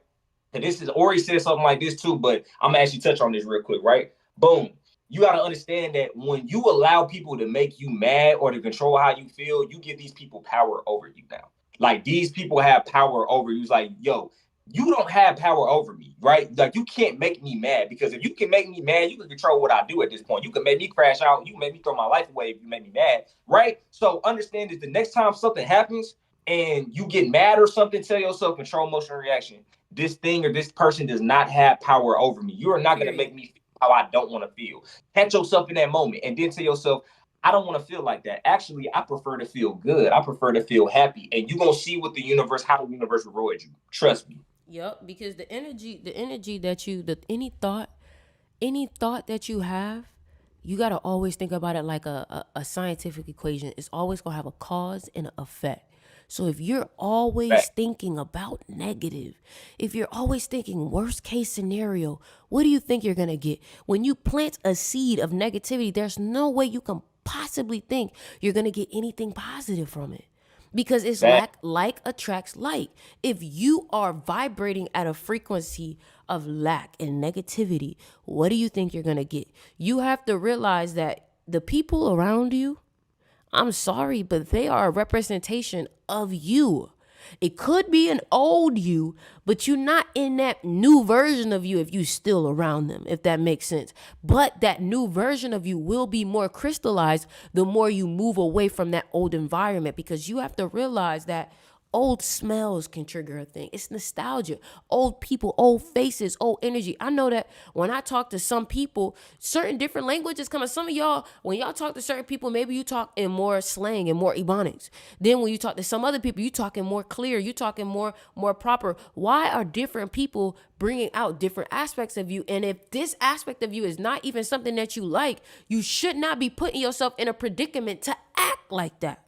And this is Ori said something like this too, but I'm gonna actually touch on this real quick, right? Boom. You got to understand that when you allow people to make you mad or to control how you feel, you give these people power over you now. Like these people have power over you. It's like, yo, you don't have power over me, right? Like you can't make me mad because if you can make me mad, you can control what I do at this point. You can make me crash out. You can make me throw my life away if you make me mad, right? So understand that the next time something happens and you get mad or something, tell yourself control emotional reaction. This thing or this person does not have power over me. You are not going to Period. make me feel how I don't want to feel. Catch yourself in that moment and then tell yourself, I don't want to feel like that. Actually, I prefer to feel good. I prefer to feel happy. And you're going to see what the universe, how the universe reward you. Trust me. Yep, because the energy that any thought that you have, you gotta always think about it like a scientific equation. It's always gonna have a cause and an effect. So if you're always Right. thinking about negative, if you're always thinking worst case scenario, what do you think you're gonna get? When you plant a seed of negativity, there's no way you can possibly think you're gonna get anything positive from it because it's That, like attracts like. If you are vibrating at a frequency of lack and negativity, what do you think you're going to get? You have to realize that the people around you, I'm sorry, but they are a representation of you. It could be an old you, but you're not in that new version of you if you still around them, if that makes sense. But that new version of you will be more crystallized the more you move away from that old environment because you have to realize that Old smells can trigger a thing. It's nostalgia. Old people, old faces, old energy. I know that when I talk to some people, certain different languages come. Some of y'all, when y'all talk to certain people, maybe you talk in more slang and more ebonics. Then when you talk to some other people, you talking more clear. You talking more proper. Why are different people bringing out different aspects of you? And if this aspect of you is not even something that you like, you should not be putting yourself in a predicament to act like that.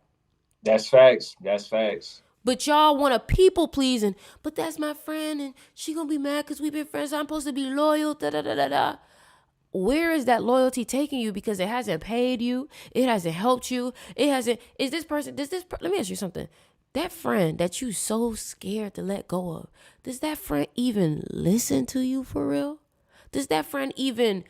That's facts. That's facts. But y'all want to people pleasing. But that's my friend, and she gonna be mad because we've been friends. So I'm supposed to be loyal. Da da da da da. Where is that loyalty taking you? Because it hasn't paid you. It hasn't helped you. It hasn't. Is this person? Let me ask you something. That friend that you so scared to let go of, does that friend even listen to you for real? Does that friend even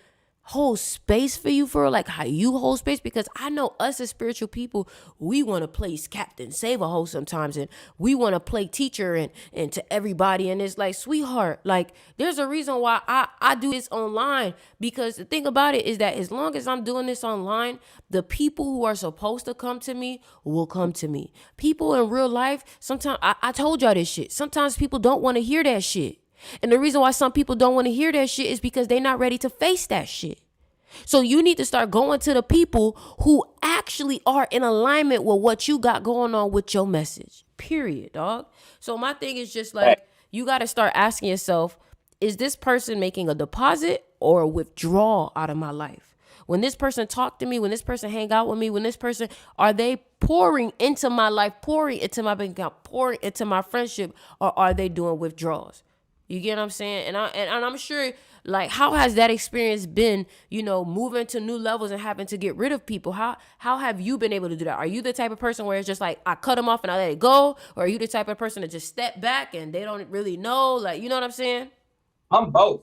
hold space for you for real? Like how you hold space? Because I know us as spiritual people, we want to play Captain Save-A-Ho sometimes, and we want to play teacher and to everybody, and it's like, sweetheart, like there's a reason why I do this online, because the thing about it is that as long as I'm doing this online, the people who are supposed to come to me will come to me. People in real life, sometimes I told y'all this shit, sometimes people don't want to hear that shit. And the reason why some people don't want to hear that shit is because they're not ready to face that shit. So you need to start going to the people who actually are in alignment with what you got going on with your message. Period, dog. So my thing is just like, you got to start asking yourself, is this person making a deposit or a withdrawal out of my life? When this person talk to me, when this person hang out with me, when this person, are they pouring into my life, pouring into my bank account, pouring into my friendship, or are they doing withdrawals? You get what I'm saying? And I'm sure, like, how has that experience been, moving to new levels and having to get rid of people? How have you been able to do that? Are you the type of person where it's just like, I cut them off and I let it go? Or are you the type of person to just step back and they don't really know? Like, you know what I'm saying? I'm both.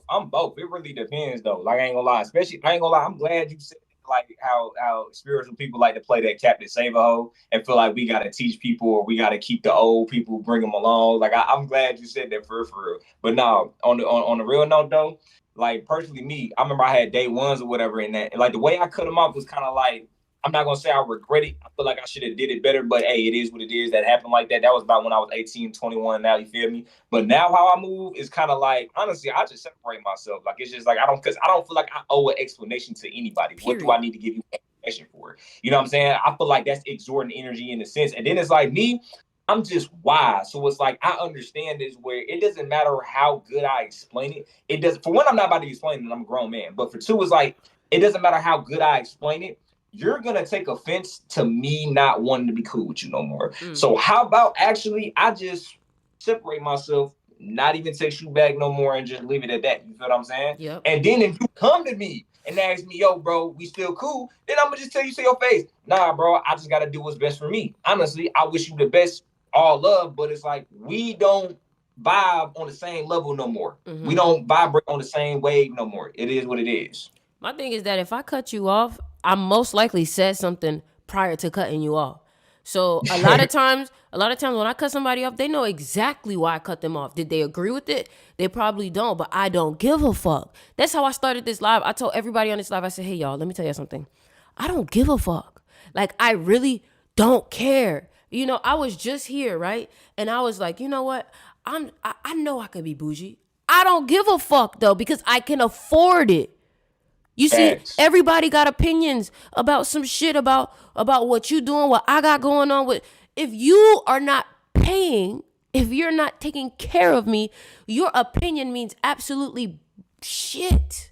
It really depends though. Like I ain't gonna lie. Especially I ain't gonna lie. I'm glad you said like how spiritual people like to play that Captain Save-A-Ho and feel like we gotta teach people or we gotta keep the old people, bring them along. Like I'm glad you said that for real. But no, on the real note though, like personally me, I remember I had day ones or whatever in that. And like the way I cut them off was kind of like, I'm not gonna say I regret it. I feel like I should have did it better, but hey, it is what it is. That happened like that. That was about when I was 18, 21 now, you feel me? But now how I move is kind of like, honestly, I just separate myself. Like it's just like I don't feel like I owe an explanation to anybody. Period. What do I need to give you an explanation for? You know what I'm saying? I feel like that's exorbitant energy in a sense. And then it's like me, I'm just wise. So it's like I understand this where it doesn't matter how good I explain it. It does. For one, I'm not about to explain it, I'm a grown man. But for two, it's like it doesn't matter how good I explain it. You're going to take offense to me not wanting to be cool with you no more. So how about actually I just separate myself, not even text you back no more and just leave it at that. You feel what I'm saying? Yep. And then if you come to me and ask me, yo, bro, we still cool, then I'm going to just tell you to your face, nah, bro, I just got to do what's best for me. Honestly, I wish you the best, all love, but it's like we don't vibe on the same level no more. Mm-hmm. We don't vibrate on the same wave no more. It is what it is. My thing is that if I cut you off, I most likely said something prior to cutting you off. So a lot of times when I cut somebody off, they know exactly why I cut them off. Did they agree with it? They probably don't, but I don't give a fuck. That's how I started this live. I told everybody on this live, I said, hey, y'all, let me tell you something. I don't give a fuck. Like, I really don't care. I was just here, right? And I was like, you know what? I know I could be bougie. I don't give a fuck, though, because I can afford it. You see, everybody got opinions about some shit about what you doing, what I got going on with. If you are not paying, if you're not taking care of me, your opinion means absolutely shit.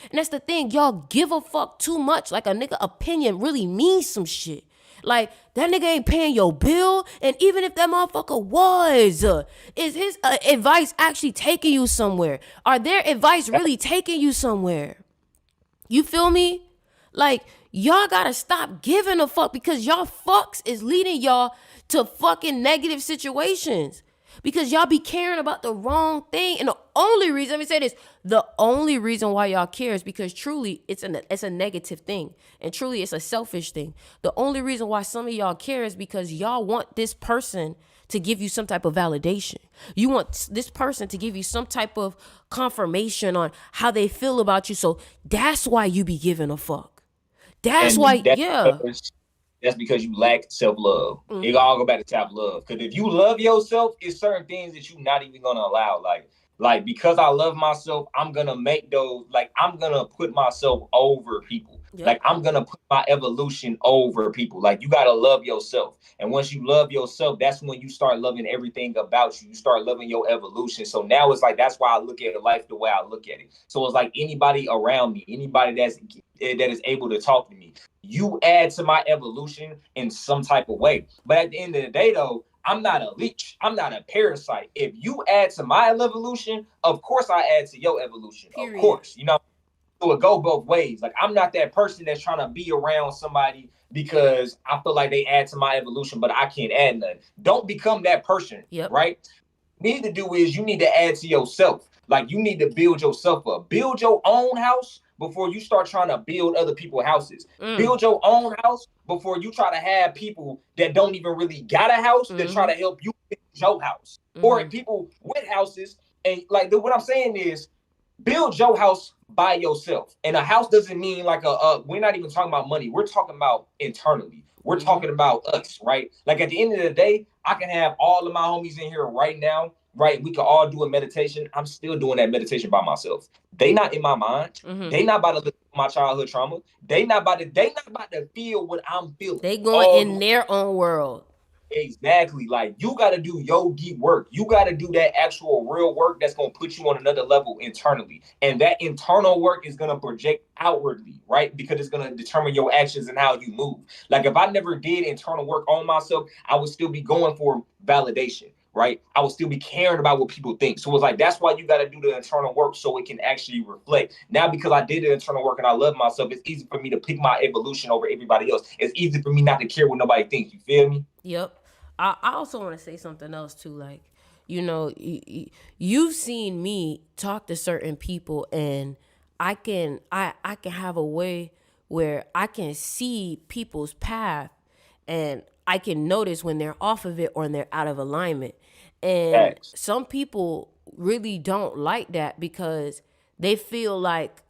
And that's the thing. Y'all give a fuck too much. Like a nigga opinion really means some shit. Like, that nigga ain't paying your bill. And even if that motherfucker was, is his advice actually taking you somewhere? Are their advice really taking you somewhere? You feel me? Like, y'all gotta stop giving a fuck because y'all fucks is leading y'all to fucking negative situations because y'all be caring about the wrong thing. And the only reason, let me say this, the only reason why y'all care is because truly it's a negative thing. And truly it's a selfish thing. The only reason why some of y'all care is because y'all want this person to give you some type of validation. You want this person to give you some type of confirmation on how they feel about you. So that's why you be giving a fuck. That's why, yeah. that's because you lack self-love. Mm-hmm. It all go back to self-love. Because if you love yourself, it's certain things that you're not even gonna allow. Like because I love myself, I'm gonna make those, like I'm gonna put myself over people. Yep. Like I'm gonna put my evolution over people. Like you gotta love yourself. And once you love yourself, that's when you start loving everything about you. You start loving your evolution. So now it's like that's why I look at life the way I look at it. So it's like anybody around me, anybody that is able to talk to me, you add to my evolution in some type of way. But at the end of the day, though, I'm not a leech. I'm not a parasite. If you add to my evolution, of course I add to your evolution. Of Period. course, you know. So it go both ways. Like I'm not that person that's trying to be around somebody because I feel like they add to my evolution, but I can't add nothing. Don't become that person, Yep. right? Need to do is you need to add to yourself. Like you need to build yourself up. Build your own house before you start trying to build other people's houses. Build your own house before you try to have people that don't even really got a house that try to help you build your house. Or people with houses. And like what I'm saying is build your house by yourself. And a house doesn't mean like we're not even talking about money. We're talking about internally. We're talking about us, right? Like at the end of the day, I can have all of my homies in here right now, right? We can all do a meditation. I'm still doing that meditation by myself. They not in my mind. They not about to look at my childhood trauma. They not about to feel what I'm feeling. They going in their own world. Exactly. Like you got to do your deep work. You got to do that actual real work that's going to put you on another level internally. And that internal work is going to project outwardly, right? Because it's going to determine your actions and how you move. Like if I never did internal work on myself, I would still be going for validation, right? I would still be caring about what people think. So it's like, that's why you got to do the internal work so it can actually reflect. Now, because I did the internal work and I love myself, it's easy for me to pick my evolution over everybody else. It's easy for me not to care what nobody thinks. You feel me? Yep. I also want to say something else too. Like, you know, you've seen me talk to certain people, and I can have a way where I can see people's path, and I can notice when they're off of it or when they're out of alignment. And some people really don't like that because they feel like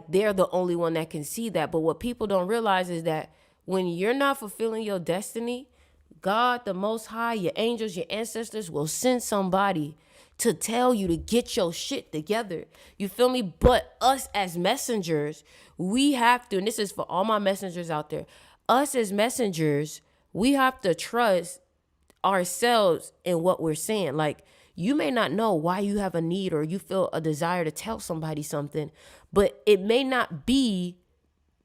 they're the only one that can see that. But what people don't realize is that when you're not fulfilling your destiny, God, the Most High, your angels, your ancestors will send somebody to tell you to get your shit together. You feel me? But us as messengers, we have to, and this is for all my messengers out there, us as messengers, we have to trust ourselves in what we're saying. Like, you may not know why you have a need or you feel a desire to tell somebody something, but it may not be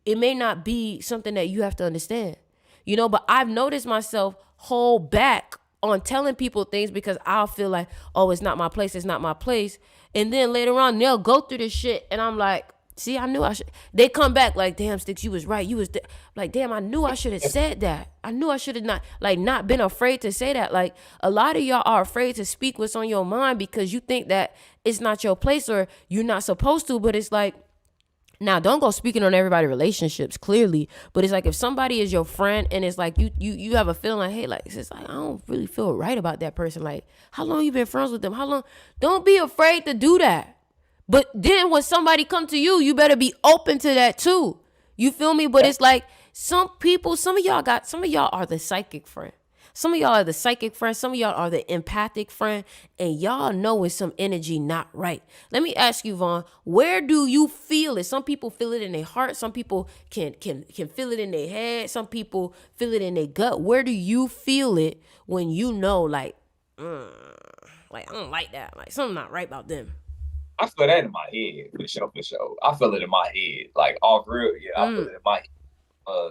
something that you have to understand. You know, but I've noticed myself hold back on telling people things because I'll feel like, oh, it's not my place. It's not my place. And then later on, they'll go through this shit. And I'm like, see, I knew I should. They come back like, damn, Sticks, you was right. You was like, damn, I knew I should have said that. I knew I should have not been afraid to say that. Like, a lot of y'all are afraid to speak what's on your mind because you think that it's not your place or you're not supposed to. But it's like, now, don't go speaking on everybody's relationships, clearly. But it's like if somebody is your friend and it's like you have a feeling like, hey, like, it's just like, I don't really feel right about that person. Like, how long you been friends with them? How long? Don't be afraid to do that. But then when somebody come to you, you better be open to that too. You feel me? But it's like some of y'all are the psychic friend. Some of y'all are the psychic friend. Some of y'all are the empathic friend. And y'all know when some energy not right. Let me ask you, Vaughn, where do you feel it? Some people feel it in their heart. Some people can feel it in their head. Some people feel it in their gut. Where do you feel it when you know, like I don't like that. Like, something not right about them. I feel that in my head, for sure. I feel it in my head. Like, all real, yeah, I feel it in my head.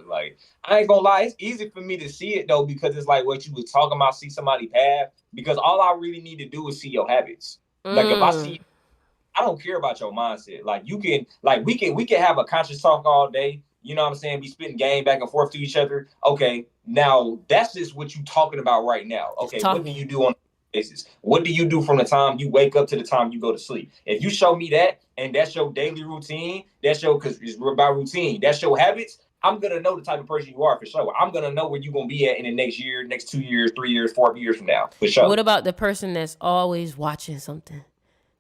Like, I ain't gonna lie, it's easy for me to see it though, because it's like what you was talking about, see somebody path, because all I really need to do is see your habits. Like, if I see, I don't care about your mindset. Like, you can, like, we can have a conscious talk all day, you know what I'm saying, be spitting game back and forth to each other. Okay, now that's just what you talking about right now. Okay, what do you do on basis? What do you do from the time you wake up to the time you go to sleep? If you show me that, and that's your daily routine, that's your, because it's about routine, that's your habits, I'm going to know the type of person you are for sure. I'm going to know where you're going to be at in the next year, next 2 years, 3 years, 4 years from now, for sure. What about the person that's always watching something?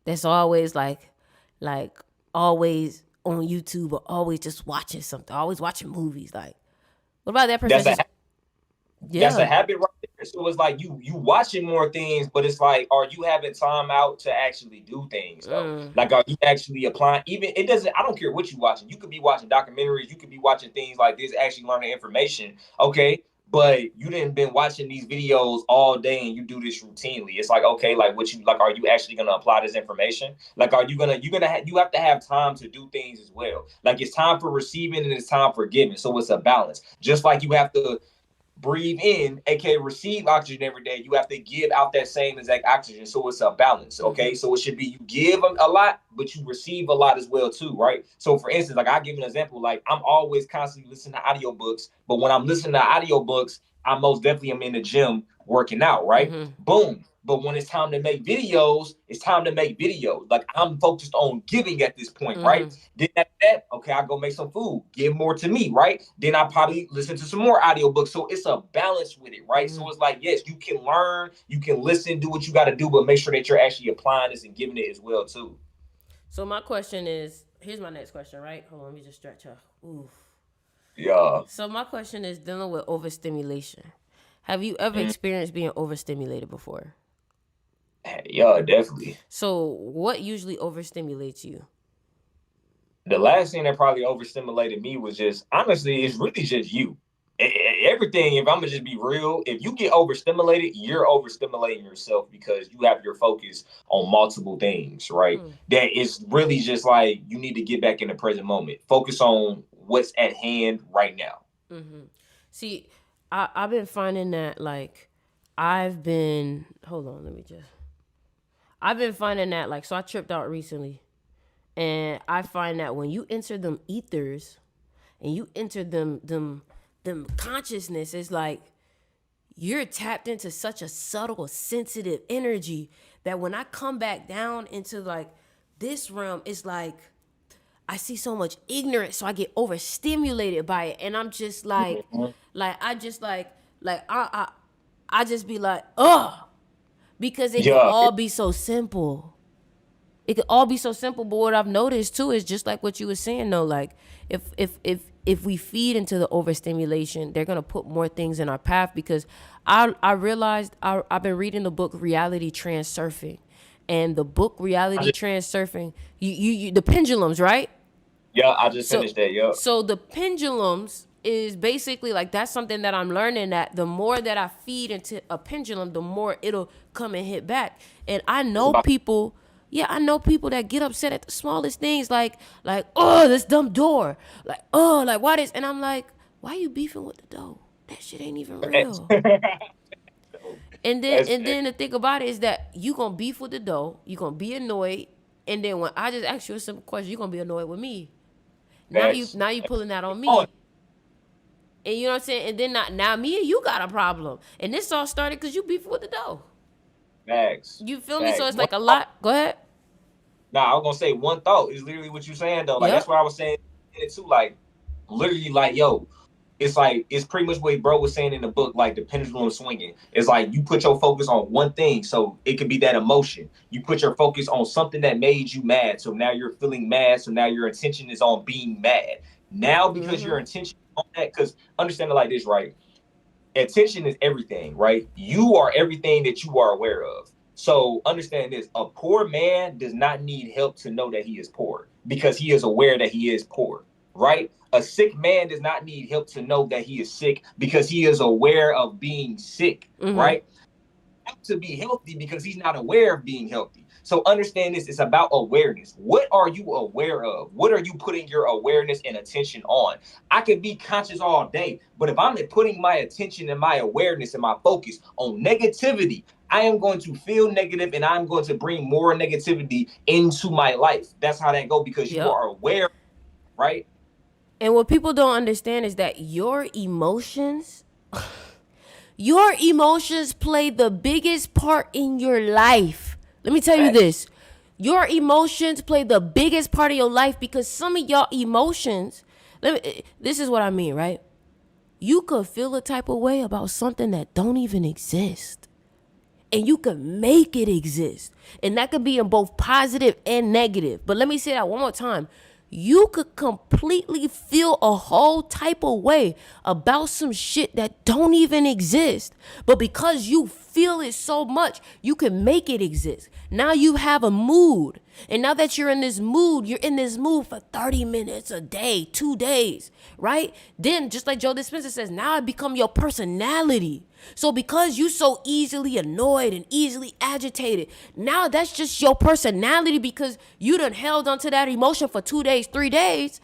That's always like always on YouTube or always just watching something, always watching movies. Like, What about that person That's that's a just that's a yeah. habit right there. So it's like you watching more things, but it's like, are you having time out to actually do things though? Like, are you actually applying? Even it doesn't. I don't care what you watching. You could be watching documentaries. You could be watching things like this, actually learning information. Okay. But you didn't been watching these videos all day and you do this routinely. It's like, okay, like what you like, are you actually gonna apply this information? Like, are you have to have time to do things as well. Like it's time for receiving and it's time for giving. So it's a balance. Just like you have to breathe in, aka receive oxygen every day, you have to give out that same exact oxygen. So it's a balance, okay? So it should be you give a lot, but you receive a lot as well too, right? So for instance, like I give an example, like I'm always constantly listening to audiobooks, but when I'm listening to audiobooks, I most definitely am in the gym working out, right? Boom. But when it's time to make videos, it's time to make videos. Like I'm focused on giving at this point, right? Then after that, okay, I go make some food, give more to me, right? Then I probably listen to some more audiobooks. So it's a balance with it, right? So it's like, yes, you can learn, you can listen, do what you got to do, but make sure that you're actually applying this and giving it as well too. So my question is, here's my next question, right? Hold on, let me just stretch her. Oof. Yeah. So my question is dealing with overstimulation. Have you ever experienced being overstimulated before? Yeah, definitely. So what usually overstimulates you? The last thing that probably overstimulated me was just, honestly, it's really just you. Everything, if I'm gonna just be real, if you get overstimulated, you're overstimulating yourself because you have your focus on multiple things, right? That is really just like you need to get back in the present moment. Focus on what's at hand right now. See, I've been finding that like I've been hold on, let me just I've been finding that like so I tripped out recently. And I find that when you enter them ethers and you enter them consciousness, it's like you're tapped into such a subtle, sensitive energy that when I come back down into like this realm, it's like I see so much ignorance, so I get overstimulated by it, and I'm just I just I just be like, ugh, because it could Yeah, all be so simple. It could all be so simple, but what I've noticed too is just like what you were saying though, like if we feed into the overstimulation, they're gonna put more things in our path because I realized I've been reading the book Reality Transurfing, and the book Reality Transurfing, you the pendulums, right? yeah, I just So finished that. Yeah, so the pendulums is basically like that's something that I'm learning that the more that I feed into a pendulum, the more it'll come and hit back. And I it's know about people, yeah, I know people that get upset at the smallest things like oh this dumb door. Like, oh, like why this, and I'm like, why you beefing with the door? That shit ain't even real. that's And then the thing about it is that you gonna beef with the dough, you gonna be annoyed, and then when I just ask you a simple question, you gonna be annoyed with me. that's Now you pulling that on on me. And you know what I'm saying? And then now me and you got a problem. And this all started because you beefing with the dough. facts, You feel me? So facts. it's like a lot. Go ahead. Nah, I was gonna say one thought is literally what you're saying though. Like that's Yep. what I was saying in it too. Like literally, like yo, it's pretty much what bro was saying in the book. Like the pendulum swinging. It's like you put your focus on one thing, so it could be that emotion. You put your focus on something that made you mad, so now you're feeling mad. So now your intention is on being mad. Now because your intention on that, because understand it like this, right? Attention is everything, right? You are everything that you are aware of. So understand this, a poor man does not need help to know that he is poor because he is aware that he is poor, right? A sick man does not need help to know that he is sick because he is aware of being sick, right? To be healthy because he's not aware of being healthy. So understand this, it's about awareness. What are you aware of? What are you putting your awareness and attention on? I could be conscious all day, but if I'm putting my attention and my awareness and my focus on negativity, I am going to feel negative and I'm going to bring more negativity into my life. That's how that goes because you Yep. are aware, right? And what people don't understand is that your emotions play the biggest part in your life. Let me tell you Facts. this. Your emotions play the biggest part of your life because some of y'all emotions, this is what I mean, right? You could feel a type of way about something that don't even exist. And you can make it exist. And that could be in both positive and negative. But let me say that one more time. you could completely feel a whole type of way about some shit that don't even exist. But because you feel it so much, you can make it exist. Now you have a mood. And now that you're in this mood, you're in this mood for 30 minutes a day, 2 days, right? Then, just like Joe Dispenza says, now it become your personality. So because you so easily annoyed and easily agitated, now that's just your personality because you done held onto that emotion for 2 days, 3 days.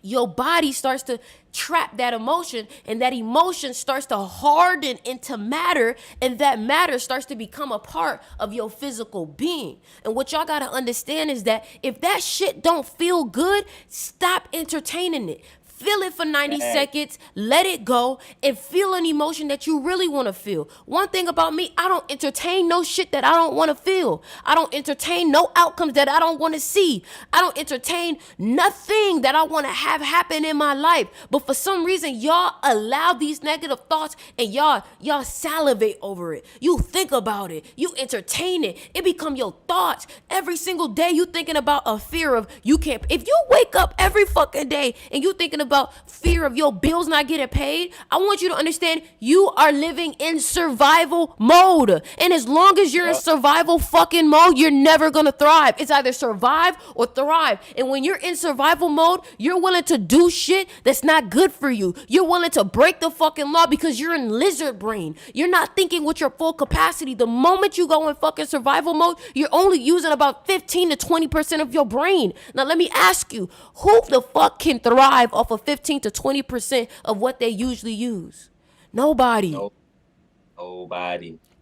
Your body starts to trap that emotion, and that emotion starts to harden into matter, and that matter starts to become a part of your physical being. And what y'all gotta understand is that if that shit don't feel good, stop entertaining it. Feel it for 90 seconds, let it go, and feel an emotion that you really want to feel. One thing about me, I don't entertain no shit that I don't want to feel. I don't entertain no outcomes that I don't want to see. I don't entertain nothing that I want to have happen in my life. But for some reason, y'all allow these negative thoughts, and y'all salivate over it. You think about it. You entertain it. It become your thoughts. Every single day you thinking about a fear of you can't. If you wake up every fucking day and you thinking about fear of your bills not getting paid, I want you to understand you are living in survival mode. And as long as you're in survival fucking mode, you're never gonna thrive. It's either survive or thrive. And when you're in survival mode, you're willing to do shit that's not good for you. You're willing to break the fucking law because you're in lizard brain. You're not thinking with your full capacity. The moment you go in fucking survival mode, you're only using about 15 to 20% of your brain. Now let me ask you, who the fuck can thrive off of 15 to 20% of what they usually use? Nobody.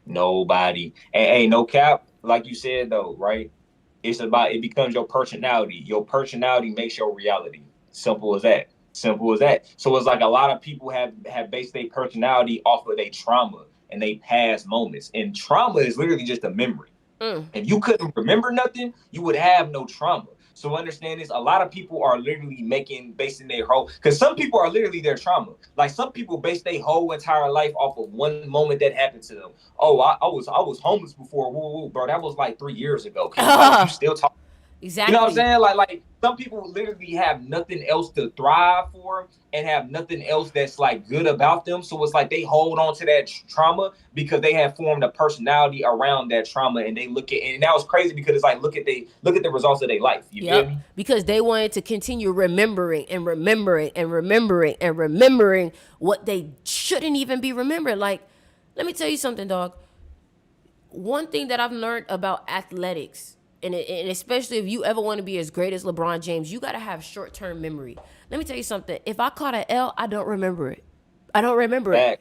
Nobody. And hey, no cap, like you said though, right? It becomes your personality. Your personality makes your reality. Simple as that. Simple as that. So it's like a lot of people have based their personality off of their trauma and they past moments. And trauma is literally just a memory. If you couldn't remember nothing, you would have no trauma. So understand this, a lot of people are literally basing their whole, because some people are literally their trauma. Like some people base their whole entire life off of one moment that happened to them. Oh, I was homeless before. Woo, bro, that was like 3 years ago. You still talk. Exactly. You know what I'm saying? Like some people literally have nothing else to thrive for and have nothing else that's like good about them. So it's like they hold on to that trauma because they have formed a personality around that trauma, and they look at, and that was crazy because it's like look at the results of their life. You feel me? Because they wanted to continue remembering and remembering and remembering and remembering what they shouldn't even be remembering. Like, let me tell you something, dog. One thing that I've learned about athletics, and especially if you ever want to be as great as LeBron James, you got to have short-term memory. Let me tell you something. If I caught an L, I don't remember it. I don't remember it.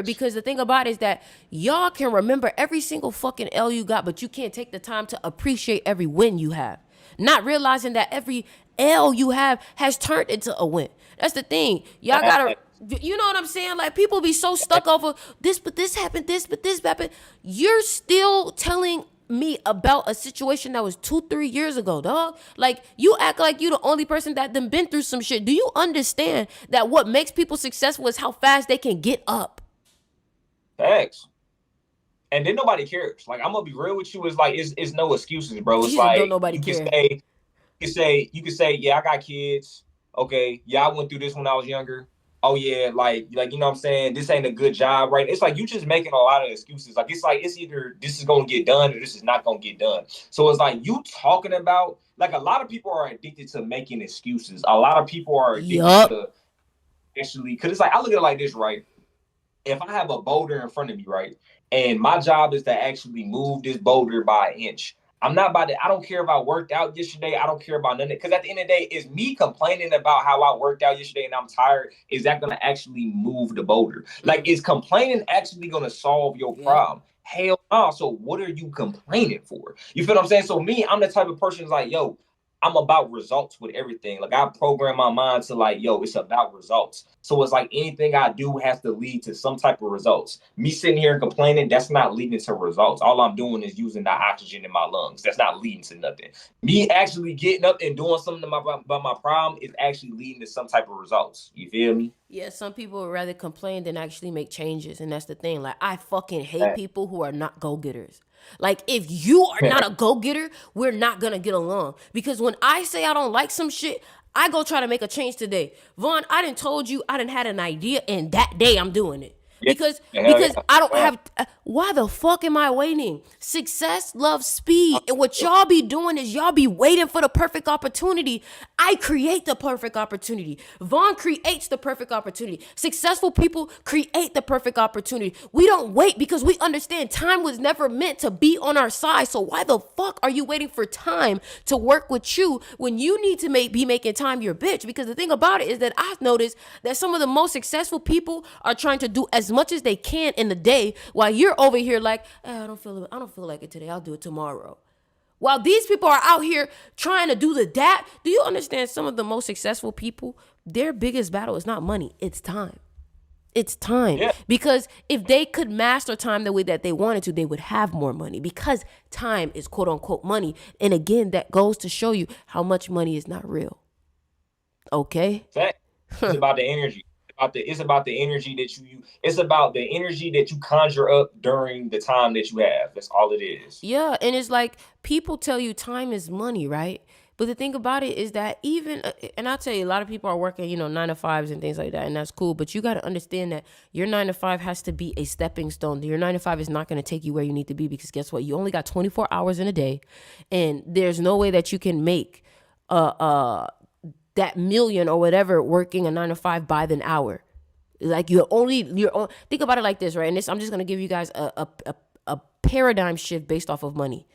Because the thing about it is that y'all can remember every single fucking L you got, but you can't take the time to appreciate every win you have. Not realizing that every L you have has turned into a win. That's the thing. Y'all gotta, you know what I'm saying? Like, people be so stuck over this, but this happened, but this happened. You're still telling me about a situation that was 2-3 years ago, dog. Like, you act like you the only person that done been through some shit. Do you understand that what makes people successful is how fast they can get up? Facts. And then nobody cares. Like, I'm gonna be real with you. It's like it's no excuses, bro. It's Jesus, like don't nobody care. You can say, yeah, I got kids. Okay, yeah, I went through this when I was younger. Oh yeah, like you know what I'm saying? This ain't a good job, right? It's like you just making a lot of excuses. Like it's either this is gonna get done or this is not gonna get done. So it's like you talking about, like, a lot of people are addicted to making excuses. A lot of people are addicted to actually, because it's like, I look at it like this, right? If I have a boulder in front of me, right, and my job is to actually move this boulder by an inch, I'm not about to, I don't care if I worked out yesterday. I don't care about none of it. Because at the end of the day, is me complaining about how I worked out yesterday and I'm tired, is that going to actually move the boulder? Like, is complaining actually going to solve your problem? Hell no. So what are you complaining for? You feel what I'm saying? So me, I'm the type of person who's like, yo, I'm about results with everything. Like, I program my mind to like, yo, it's about results. So it's like anything I do has to lead to some type of results. Me sitting here and complaining, that's not leading to results. All I'm doing is using the oxygen in my lungs. That's not leading to nothing. Me actually getting up and doing something about my problem is actually leading to some type of results. You feel me? Yeah, some people would rather complain than actually make changes, and that's the thing. Like, I fucking hate Hey. people who are not go getters. Like, if you are not a go getter, we're not gonna get along. Because when I say I don't like some shit, I go try to make a change today. Vaughn, I done told you I done had an idea, and that day I'm doing it. Yeah, Because hell because yeah. I don't Yeah. have why the fuck am I waiting? Success loves speed. And what y'all be doing is y'all be waiting for the perfect opportunity. I create the perfect opportunity. Vaughn creates the perfect opportunity. Successful people create the perfect opportunity. We don't wait because we understand time was never meant to be on our side. So why the fuck are you waiting for time to work with you when you need to be making time your bitch? Because the thing about it is that I've noticed that some of the most successful people are trying to do as much as they can in the day, while you're over here like, I don't feel like it today. I'll do it tomorrow. While these people are out here trying to do the that, do you understand some of the most successful people, their biggest battle is not money, it's time. It's time. Yeah. Because if they could master time the way that they wanted to, they would have more money because time is quote unquote money. And again, that goes to show you how much money is not real. Okay? Fact. It's about the energy. It's about the energy that you use. It's about the energy that you conjure up during the time that you have. That's all it is. Yeah, and it's like people tell you time is money, right? But the thing about it is that even, and I'll tell you, a lot of people are working, 9 to 5s and things like that, and that's cool. But you got to understand that your 9 to 5 has to be a stepping stone. Your 9 to 5 is not going to take you where you need to be because guess what? You only got 24 hours in a day, and there's no way that you can make that million or whatever working a 9 to 5 by the hour. Like think about it like this, right? And I'm just gonna give you guys a paradigm shift based off of money.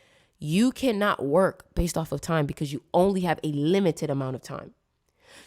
You cannot work based off of time because you only have a limited amount of time.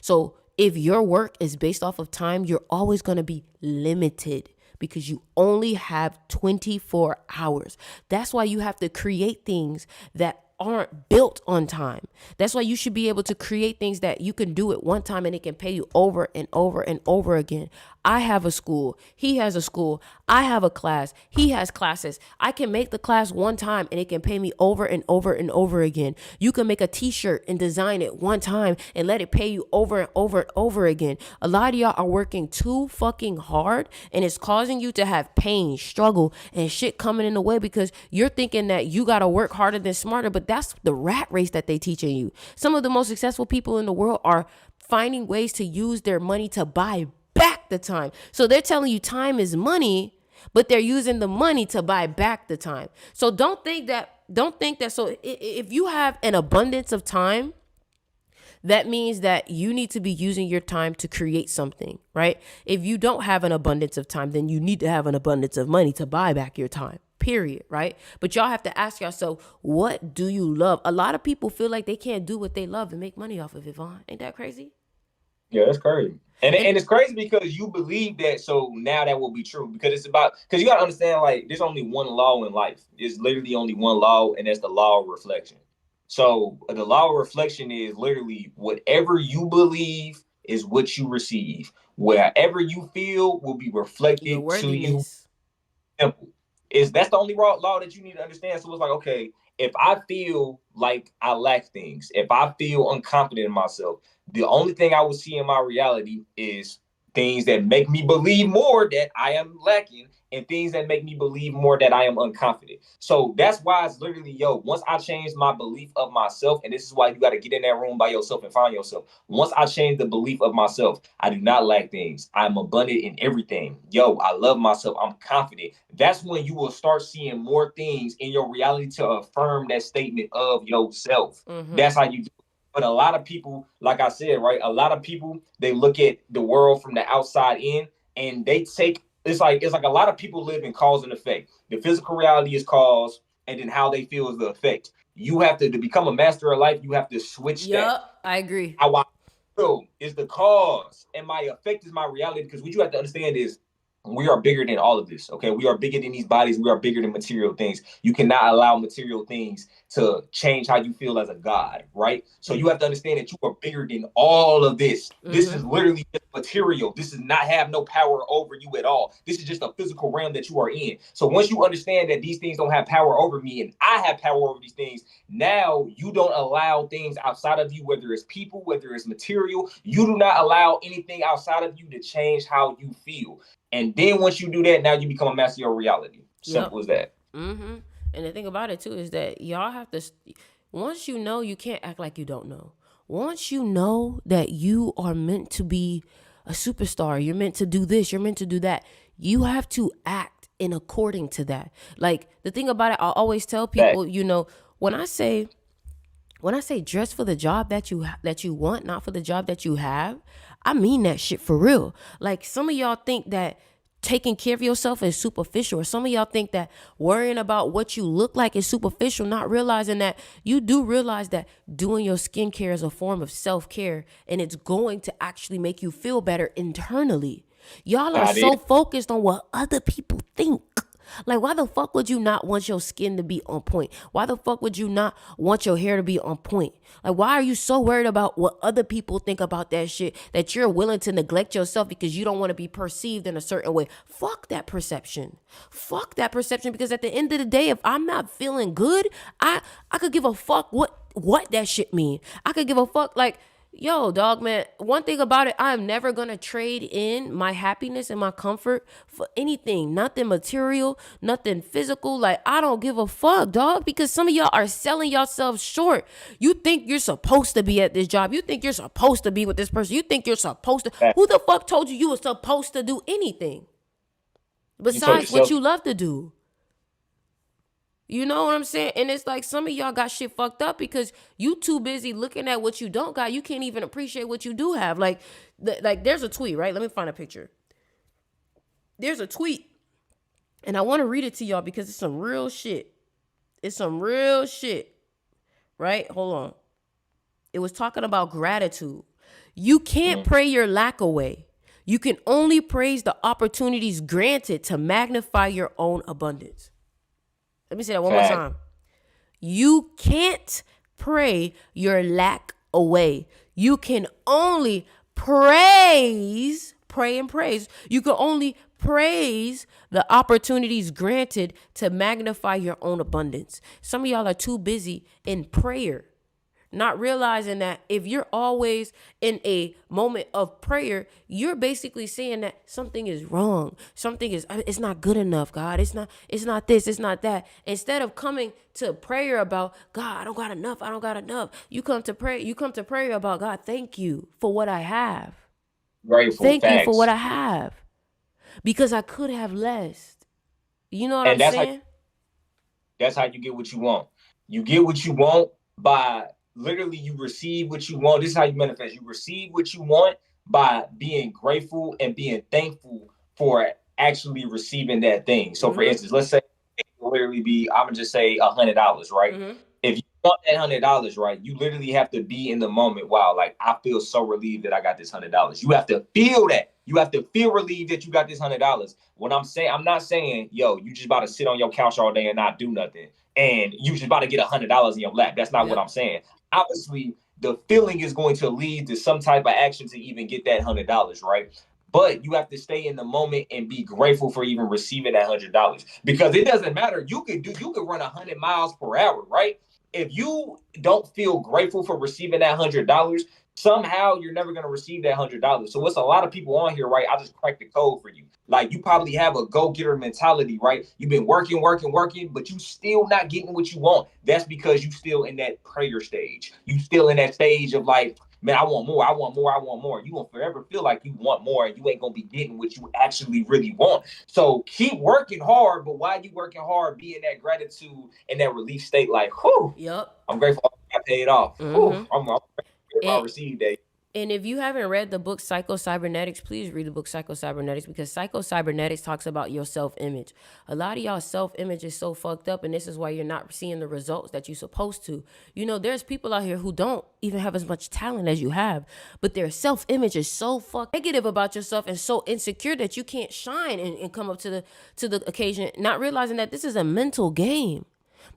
So if your work is based off of time, you're always gonna be limited because you only have 24 hours. That's why you have to create things that aren't built on time. That's why you should be able to create things that you can do at one time and it can pay you over and over and over again. I have a school. He has a school. I have a class. He has classes. I can make the class one time and it can pay me over and over and over again. You can make a t-shirt and design it one time and let it pay you over and over and over again. A lot of y'all are working too fucking hard and it's causing you to have pain, struggle, and shit coming in the way because you're thinking that you got to work harder than smarter, but that's the rat race that they teaching you. Some of the most successful people in the world are finding ways to use their money to buy back the time. So they're telling you time is money, but they're using the money to buy back the time. So don't think that so if you have an abundance of time, that means that you need to be using your time to create something, right? If you don't have an abundance of time, then you need to have an abundance of money to buy back your time. Period, right? But y'all have to ask yourself, what do you love? A lot of people feel like they can't do what they love and make money off of it, Vaughn. Ain't that crazy? Yeah, that's crazy. And And it's crazy because you believe that, so now that will be true. Because you gotta understand, like, there's only one law in life. There's literally only one law, and that's the law of reflection. So the law of reflection is literally whatever you believe is what you receive. Wherever you feel will be your reflected to you. worthiness. Simple. That's the only law that you need to understand. So it's like, okay, if I feel like I lack things, if I feel unconfident in myself, the only thing I will see in my reality is things that make me believe more that I am lacking and things that make me believe more that I am unconfident. So that's why it's literally, once I change my belief of myself, and this is why you got to get in that room by yourself and find yourself. Once I change the belief of myself, I do not lack things. I'm abundant in everything. I love myself. I'm confident. That's when you will start seeing more things in your reality to affirm that statement of yourself. Mm-hmm. That's how you do. But a lot of people, like I said, right? A lot of people, they look at the world from the outside in and they take it's like a lot of people live in cause and effect. The physical reality is cause, and then how they feel is the effect. You have to become a master of life, you have to switch that. Yup, I agree. How I feel is the cause, and my effect is my reality. Because what you have to understand is we are bigger than all of this. Okay, we are bigger than these bodies. We are bigger than material things. You cannot allow material things to change how you feel as a god, right? So you have to understand that you are bigger than all of this. This is literally just material. This does not have no power over you at all. This is just a physical realm that you are in. So once you understand that these things don't have power over me and I have power over these things, now you don't allow things outside of you, whether it's people, whether it's material, you do not allow anything outside of you to change how you feel. And then once you do that, now you become a master of your reality. Simple as that. And the thing about it too is that y'all have to, once you know, you can't act like you don't know. Once you know that you are meant to be a superstar, you're meant to do this, you're meant to do that, you have to act in according to that. Like the thing about it, I always tell people, you know, when I say dress for the job that you want, not for the job that you have, I mean that shit for real. Like some of y'all think that taking care of yourself is superficial, or some of y'all think that worrying about what you look like is superficial, not realizing that you do realize that doing your skincare is a form of self-care, and it's going to actually make you feel better internally. Y'all are so focused on what other people think. Like, why the fuck would you not want your skin to be on point? Why the fuck would you not want your hair to be on point? Like, why are you so worried about what other people think about that shit that you're willing to neglect yourself because you don't want to be perceived in a certain way? Fuck that perception. Fuck that perception, because at the end of the day, if I'm not feeling good, I could give a fuck what that shit mean. I could give a fuck, like, yo, dog, man, one thing about it, I'm never going to trade in my happiness and my comfort for anything. Nothing material, nothing physical. Like, I don't give a fuck, dog, because some of y'all are selling yourselves short. You think you're supposed to be at this job. You think you're supposed to be with this person. You think you're supposed to. Who the fuck told you were supposed to do anything besides what you love to do? You know what I'm saying? And it's like some of y'all got shit fucked up because you too busy looking at what you don't got. You can't even appreciate what you do have. Like there's a tweet, right? Let me find a picture. There's a tweet, and I want to read it to y'all because it's some real shit. It's some real shit, right? Hold on. It was talking about gratitude. You can't pray your lack away. You can only praise the opportunities granted to magnify your own abundance. Let me say that one more time. You can't pray your lack away. You can only pray and praise. You can only praise the opportunities granted to magnify your own abundance. Some of y'all are too busy in prayer, not realizing that if you're always in a moment of prayer, you're basically saying that something is wrong. It's not good enough, God. It's not this, it's not that. Instead of coming to prayer about, God, I don't got enough. You come to prayer about, God, thank you for what I have. Grateful. Thank you for what I have. Because I could have less. You know what I'm saying? That's how you get what you want. You get what you want by literally you receive what you want. This is how you manifest. You receive what you want by being grateful and being thankful for actually receiving that thing. So for instance, let's say it will literally be, I'm gonna just say $100, right? If you want that $100, right, you literally have to be in the moment. Wow, like I feel so relieved that I got this $100. You have to feel that. You have to feel relieved that you got this $100. What I'm saying, I'm not saying, yo, you just about to sit on your couch all day and not do nothing, and you just about to get $100 in your lap. That's not what I'm saying. Obviously, the feeling is going to lead to some type of action to even get that $100, right? But you have to stay in the moment and be grateful for even receiving that $100, because it doesn't matter. You could run 100 miles per hour, right? If you don't feel grateful for receiving that $100, somehow you're never going to receive that $100. So it's a lot of people on here, right? I just cracked the code for you. Like, you probably have a go-getter mentality, right? You've been working, but you still not getting what you want. That's because you still in that prayer stage. You still in that stage of like, man, I want more. You will forever feel like you want more, and you ain't going to be getting what you actually really want. So keep working hard, but while you working hard, be in that gratitude and that relief state, like, whew, I'm grateful I got paid off. Whew, I'm grateful I received that. And if you haven't read the book Psycho-Cybernetics, please read the book Psycho-Cybernetics, because Psycho-Cybernetics talks about your self-image. A lot of y'all self-image is so fucked up, and this is why you're not seeing the results that you're supposed to. You know, there's people out here who don't even have as much talent as you have, but their self-image is so fucked negative about yourself and so insecure that you can't shine and come up to the occasion, not realizing that this is a mental game.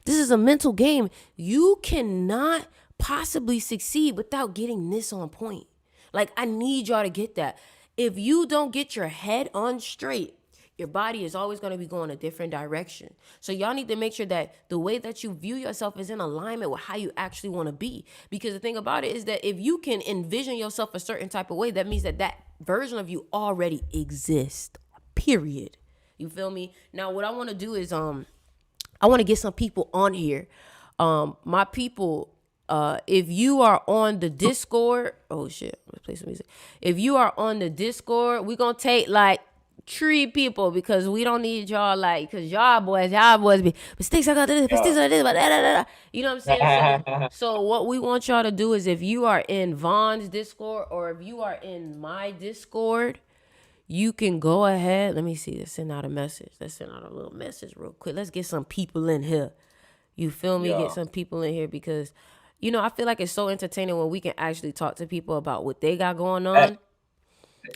This is a mental game. You cannot possibly succeed without getting this on point. Like, I need y'all to get that. If you don't get your head on straight, your body is always going to be going a different direction. So y'all need to make sure that the way that you view yourself is in alignment with how you actually want to be. Because the thing about it is that if you can envision yourself a certain type of way, that means that that version of you already exists. Period. You feel me? Now, what I want to do is I want to get some people on here. My people, if you are on the Discord, oh shit, let's play some music. If you are on the Discord, we're going to take like 3 people, because we don't need y'all, like, because y'all boys be, but sticks, I got this, but sticks, I got this, but da, da, da. You know what I'm saying? So what we want y'all to do is, if you are in Von's Discord, or if you are in my Discord, you can go ahead. Let me see. Let's send out a message. Let's send out a little message real quick. Let's get some people in here. You feel me? Get some people in here, because, you know, I feel like it's so entertaining when we can actually talk to people about what they got going on.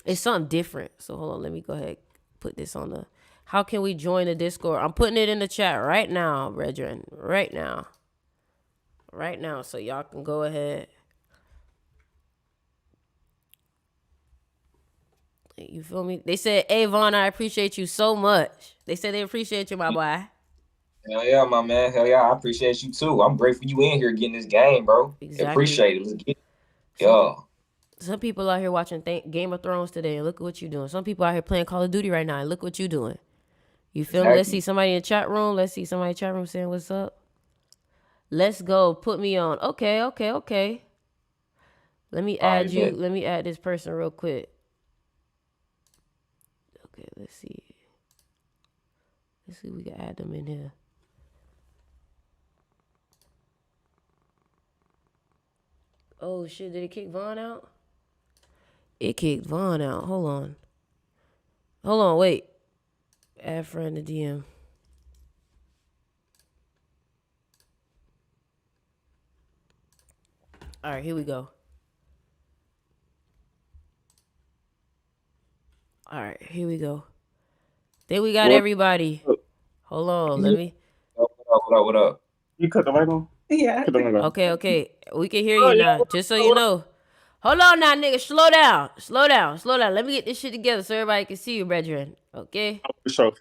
It's something different. So hold on. Let me go ahead, put this on the, how can we join the Discord? I'm putting it in the chat right now, brethren. Right now. Right now. So y'all can go ahead. You feel me? They said, hey, Vaughn, I appreciate you so much. They said they appreciate you, my boy. Hell yeah, my man. Hell yeah, I appreciate you too. I'm grateful you in here getting this game, bro. Exactly. Appreciate it. Let's get it. Yeah. Some people out here watching Game of Thrones today, and look at what you're doing. Some people out here playing Call of Duty right now, and look what you're doing. You feel me? Let's see somebody in the chat room. Let's see somebody in the chat room saying what's up. Let's go. Put me on. Okay. Let me add you. Let me add this person real quick. Okay, let's see. Let's see if we can add them in here. Oh, shit. Did it kick Vaughn out? It kicked Vaughn out. Hold on, wait. Add friend to DM. All right, here we go. All right, here we go. Then we got everybody. Hold on, let me. What up? You cut the light on? Yeah. Okay. We can hear you now. Just so you know. Hold on now, nigga. Slow down. Let me get this shit together so everybody can see you, brethren. Okay? For sure.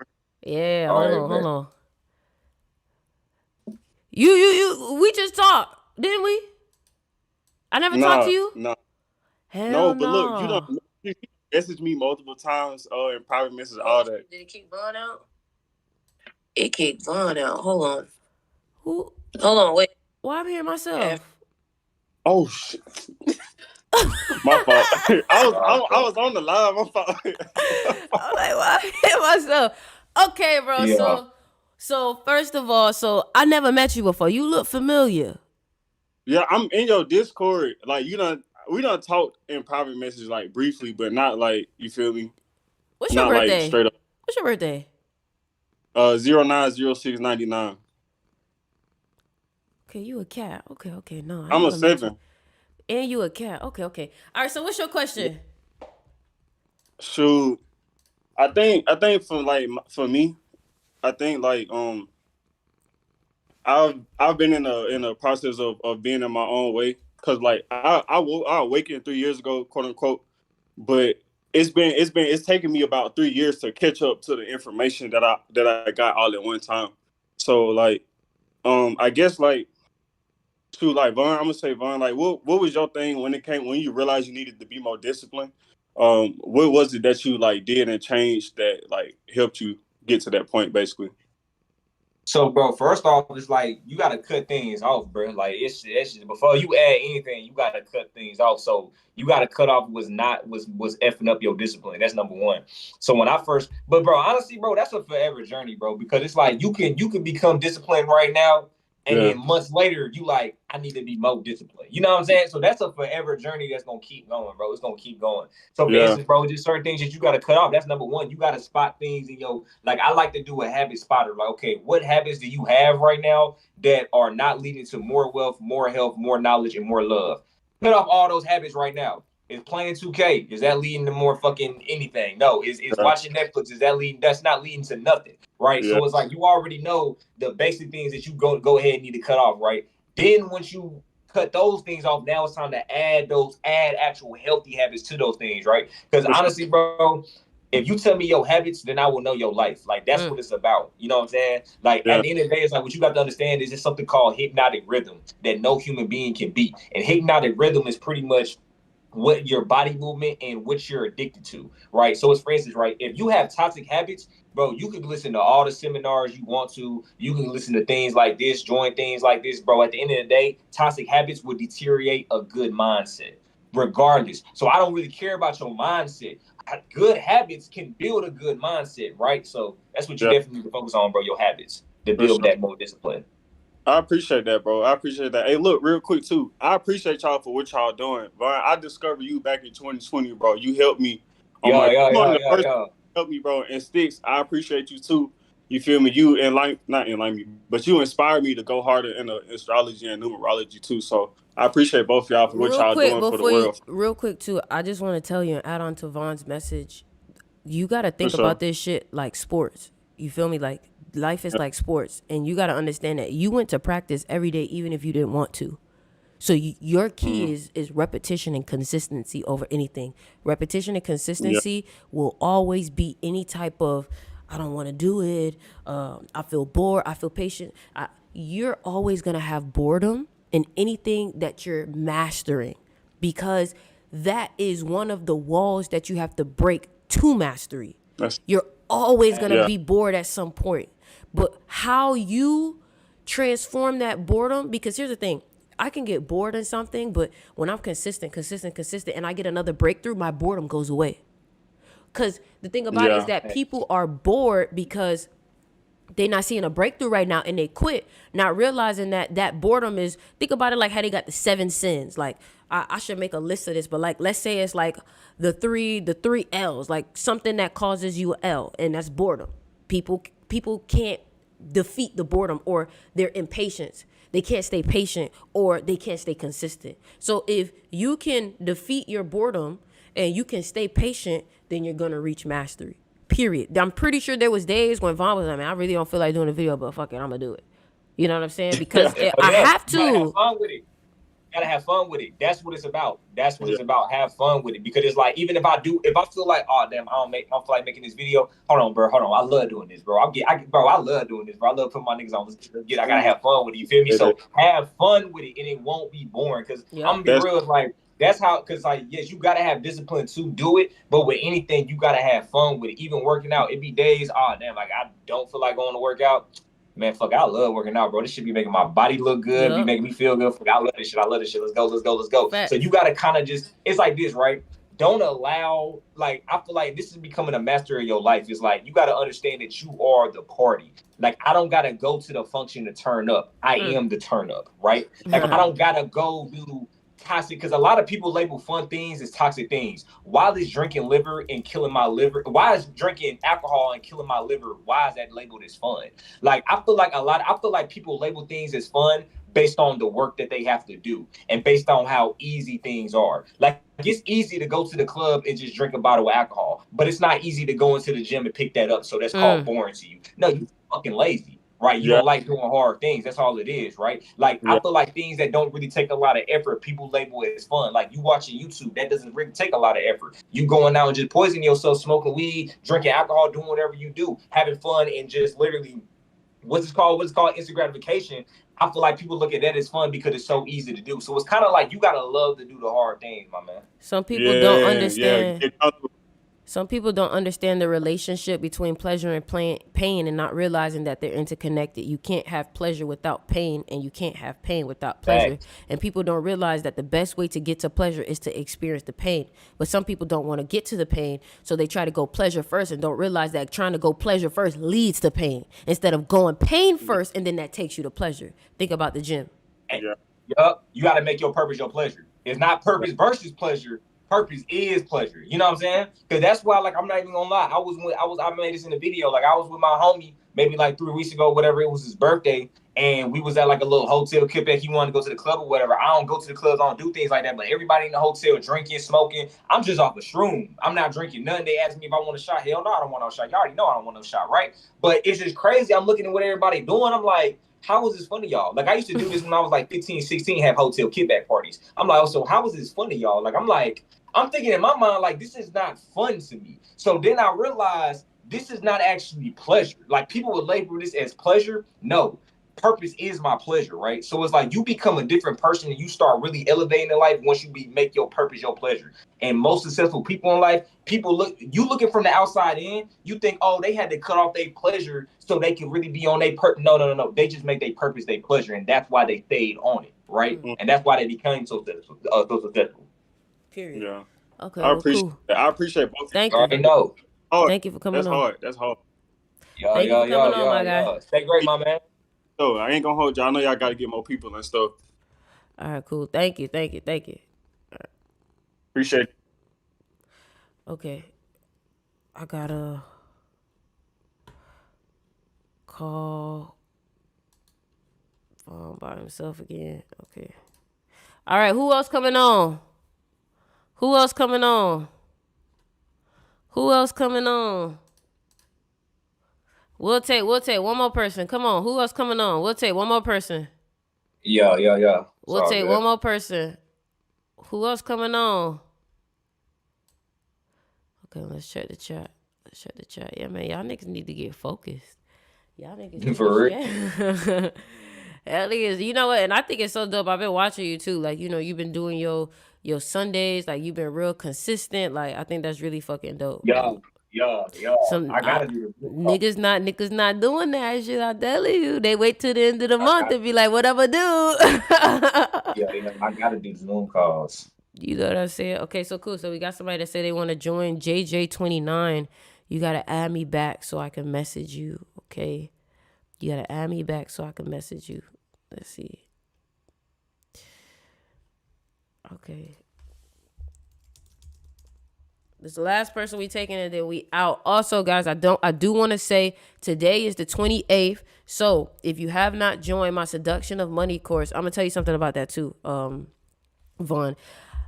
Yeah, hold on. We just talked, didn't we? I never talked to you? No. Hell but look, you messaged me multiple times in private message, all that. Did it kick Vaughn out? It kicked Vaughn out. Hold on. Who? Hold on, wait. Why I'm hearing myself? Oh, shit. My fault. I was on the line. My fault. I'm like, why I hear myself? Okay, bro. Yeah. So first of all, I never met you before. You look familiar. Yeah, I'm in your Discord. Like, we done talked in private messages, like, briefly, but not, like, you feel me? What's your birthday? Like, straight up. What's your birthday? 09/06/99. Okay, you a cat. Okay. No, I'm a 7. And you a cat. Okay. All right, so what's your question? Shoot. I think for me, I think like I've been in a process of being in my own way, because like I awakened 3 years ago, quote unquote, but it's taken me about 3 years to catch up to the information that I got all at one time. So like I guess like to like Vaughn, I'm gonna say Vaughn, like what was your thing when you realized you needed to be more disciplined? What was it that you like did and changed that like helped you get to that point, basically? So, bro, first off, it's like you gotta cut things off, bro. Like it's just, before you add anything, you gotta cut things off. So you gotta cut off was effing up your discipline. That's number one. So when I first, but bro, honestly, bro, that's a forever journey, bro, because it's like you can become disciplined right now, And then months later, you like, I need to be more disciplined. You know what I'm saying? So that's a forever journey that's gonna keep going, bro. It's gonna keep going. So for instance, bro, just certain things that you gotta cut off. That's number one. You gotta spot things in your, like, I like to do a habit spotter. Like, okay, what habits do you have right now that are not leading to more wealth, more health, more knowledge, and more love? Cut off all those habits right now. Is playing 2K, is that leading to more fucking anything? No. Is watching Netflix, is that leading? That's not leading to nothing, right? So it's like you already know the basic things that you go ahead and need to cut off, right? Then once you cut those things off, now it's time to add actual healthy habits to those things, right? Because honestly, bro, if you tell me your habits, then I will know your life. Like, that's what it's about. You know what I'm saying? Like, at the end of the day, it's like, what you got to understand is there's something called hypnotic rhythm that no human being can beat. And hypnotic rhythm is pretty much what your body movement and what you're addicted to, right? So it's, for instance, right, if you have toxic habits, bro, you can listen to all the seminars you want to. You can listen to things like this, join things like this, bro. At the end of the day, toxic habits would deteriorate a good mindset, regardless. So I don't really care about your mindset. Good habits can build a good mindset, right? So that's what you definitely need to focus on, bro, your habits to build that more discipline. I appreciate that, bro. I appreciate that. Hey, look, real quick, too. I appreciate y'all for what y'all doing. Vaughn, I discovered you back in 2020, bro. You helped me on helped me, bro. And Sticks, I appreciate you, too. You feel me? You not enlighten me, but you inspired me to go harder in astrology and numerology, too. So I appreciate both of y'all for what y'all doing for the world. Real quick, too, I just want to tell you and add on to Vaughn's message. You got to think about this shit like sports. You feel me? Like, life is like sports, and you got to understand that you went to practice every day even if you didn't want to. So your key is repetition and consistency over anything. Repetition and consistency will always beat any type of, I don't want to do it, I feel bored, I feel patient. You're always going to have boredom in anything that you're mastering, because that is one of the walls that you have to break to mastery. You're always going to be bored at some point. But how you transform that boredom, because here's the thing, I can get bored in something, but when I'm consistent, and I get another breakthrough, my boredom goes away. Because the thing about it is that people are bored because they're not seeing a breakthrough right now, and they quit, not realizing that boredom is, think about it like how they got the 7 sins. Like, I should make a list of this, but like, let's say it's like the three L's, like something that causes you an L, and that's boredom. People can't defeat the boredom, or their impatience. They can't stay patient, or they can't stay consistent. So if you can defeat your boredom and you can stay patient, then you're going to reach mastery. Period. I'm pretty sure there was days when Vaughn was like, man, I really don't feel like doing a video, but fuck it, I'm going to do it. You know what I'm saying? Because I have to. You gotta have fun with it. Gotta have fun with it. That's what it's about. That's what it's about. Have fun with it. Because it's like, even if I feel like, oh damn, I don't feel like making this video. Hold on, bro. I love doing this, bro. I love doing this, bro. I love putting my niggas on. I gotta have fun with it. You feel me? So have fun with it, and it won't be boring. Because I'm gonna be real, it's like, that's how, because like, yes, you gotta have discipline to do it, but with anything, you gotta have fun with it. Even working out, it be days, oh damn, like I don't feel like going to work out. Man, fuck, I love working out, bro. This should be making my body look good, be making me feel good. Fuck, I love this shit. Let's go. Fact. So you gotta kind of just, it's like this, right? Don't allow, like, I feel like this is becoming a master of your life. It's like, you gotta understand that you are the party. Like, I don't gotta go to the function to turn up. I am the turn up, right? Like, I don't gotta go do toxic, because a lot of people label fun things as toxic things. Why is drinking liver and killing my liver? Why is drinking alcohol and killing my liver? Why is that labeled as fun? Like, I feel like people label things as fun based on the work that they have to do and based on how easy things are. Like, it's easy to go to the club and just drink a bottle of alcohol, but it's not easy to go into the gym and pick that up. So that's called boring to you. No, you fucking lazy. Right, you don't like doing hard things. That's all it is, right? Like, I feel like things that don't really take a lot of effort, people label it as fun. Like, you watching YouTube, that doesn't really take a lot of effort. You going out and just poisoning yourself, smoking weed, drinking alcohol, doing whatever you do, having fun, and just literally, what's called instant gratification. I feel like people look at that as fun because it's so easy to do. So it's kind of like, you gotta love to do the hard things, my man. Some people don't understand. Some people don't understand the relationship between pleasure and pain and not realizing that they're interconnected. You can't have pleasure without pain, and you can't have pain without pleasure. Facts. And people don't realize that the best way to get to pleasure is to experience the pain. But some people don't want to get to the pain, so they try to go pleasure first and don't realize that trying to go pleasure first leads to pain instead of going pain first, and then that takes you to pleasure. Think about the gym. Yeah. Yup. You got to make your purpose your pleasure. It's not purpose versus pleasure. Purpose is pleasure. You know what I'm saying? Because that's why, like, I'm not even gonna lie. I made this in the video. Like, I was with my homie maybe like 3 weeks ago, whatever. It was his birthday, and we was at like a little hotel kickback. He wanted to go to the club or whatever. I don't go to the clubs. I don't do things like that. But everybody in the hotel drinking, smoking. I'm just off the shroom. I'm not drinking nothing. They asked me if I want a shot. Hell no, I don't want no shot. You already know I don't want no shot, right? But it's just crazy. I'm looking at what everybody doing. I'm like, how is this fun to y'all? Like, I used to do this when I was like 15, 16, have hotel kickback parties. I'm like, oh, so how is this fun to y'all? Like, I'm thinking in my mind, like, this is not fun to me. So then I realized this is not actually pleasure. Like, people would label this as pleasure. No, purpose is my pleasure, right? So it's like you become a different person and you start really elevating in life once you make your purpose your pleasure. And most successful people in life, looking from the outside in, you think, oh, they had to cut off their pleasure so they could really be on their purpose. No. They just make their purpose their pleasure, and that's why they stayed on it, right? Mm-hmm. And that's why they became so successful. Period. Yeah. Okay. I appreciate that. I appreciate both. Thank you. I know. Thank you for coming on. That's hard. Thank you for coming on, my guy. Stay great, my man. So I ain't gonna hold y'all. I know y'all got to get more people and stuff. All right, cool. Thank you. All right. Appreciate it. Okay. I gotta call phone by himself again. Okay. All right. Who else coming on? We'll take one more person. Come on. Who else coming on? We'll take one more person. Yeah. We'll take one more person. Who else coming on? Okay, let's check the chat. Yeah, man, y'all niggas need to get focused. Y'all niggas for real. Hell niggas, you know what? And I think it's so dope. I've been watching you too. Like, you know, you've been doing your Sundays. Like, you've been real consistent. Like, I think that's really fucking dope. Yeah. I gotta do it. Niggas not doing that shit. I'm telling you. They wait till the end of the month and be like, what I'ma do? Yeah, I gotta do Zoom calls. You know what I'm saying? Okay, so cool. So we got somebody that said they want to join JJ29. You gotta add me back so I can message you. Okay. You gotta add me back so I can message you. Let's see. Okay. This is the last person we taking, and then we out. Also, guys, I do want to say today is the 28th. So if you have not joined my Seduction of Money course, I'm gonna tell you something about that too, Vaughn.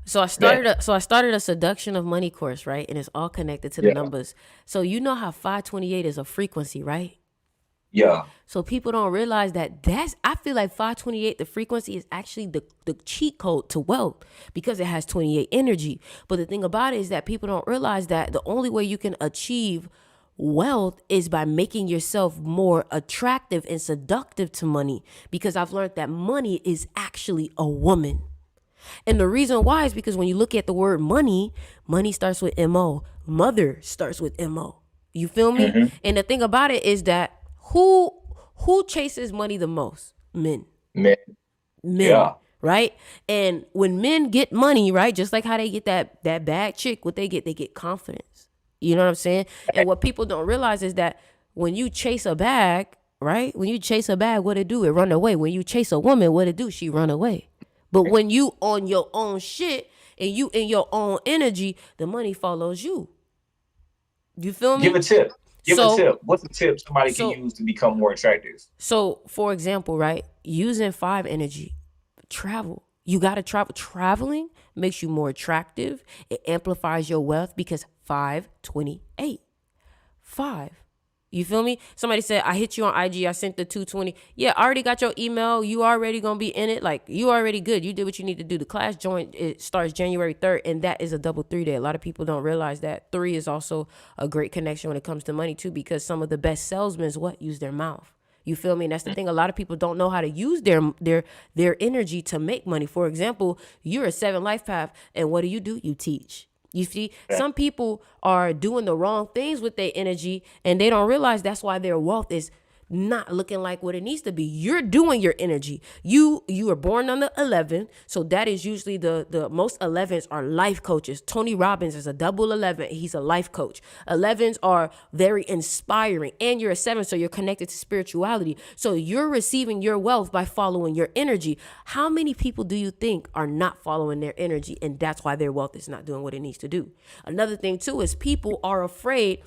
So I started a Seduction of Money course, right? And it's all connected to the numbers. So you know how 528 is a frequency, right? Yeah. So people don't realize that I feel like 528, the frequency is actually the cheat code to wealth because it has 28 energy. But the thing about it is that people don't realize that the only way you can achieve wealth is by making yourself more attractive and seductive to money, because I've learned that money is actually a woman. And the reason why is because when you look at the word money starts with M-O. Mother starts with M-O. You feel me? Mm-hmm. And the thing about it is that who chases money the most? Men. Yeah. Right? And when men get money, right, just like how they get that bad chick, what they get confidence. You know what I'm saying? And what people don't realize is that when you chase a bag, right? When you chase a bag, what it do? It run away. When you chase a woman, what it do? She run away. But when you on your own shit and you in your own energy, the money follows you. You feel me? Give a tip. A tip. What's a tip somebody can use to become more attractive? So, for example, right, using 5 energy, travel. You got to travel. Traveling makes you more attractive. It amplifies your wealth because 528. 5. You feel me? Somebody said, I hit you on IG. I sent the 220. Yeah, I already got your email. You already going to be in it. Like, you already good. You did what you need to do. The class it starts January 3rd, and that is a double 3 day. A lot of people don't realize that 3 is also a great connection when it comes to money, too, because some of the best salesmen, use their mouth. You feel me? And that's the thing. A lot of people don't know how to use their energy to make money. For example, you're a 7 life path, and what do? You teach. You see, some people are doing the wrong things with their energy and they don't realize that's why their wealth is not looking like what it needs to be. You're doing your energy. You were born on the 11, so that is usually the most 11s are life coaches. Tony Robbins is a double 11. He's a life coach. 11s are very inspiring, and you're a 7, so you're connected to spirituality. So you're receiving your wealth by following your energy. How many people do you think are not following their energy, and that's why their wealth is not doing what it needs to do? Another thing too is people are afraid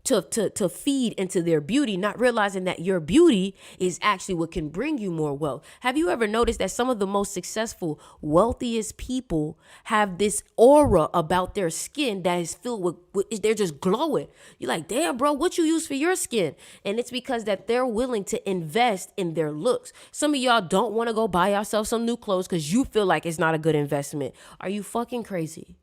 to feed into their beauty, not realizing that your beauty is actually what can bring you more wealth. Have you ever noticed that some of the most successful, wealthiest people have this aura about their skin that is filled with they're just glowing? You're like, damn, bro, what you use for your skin? And it's because that they're willing to invest in their looks. Some of y'all don't want to go buy yourself some new clothes because you feel like it's not a good investment. Are you fucking crazy?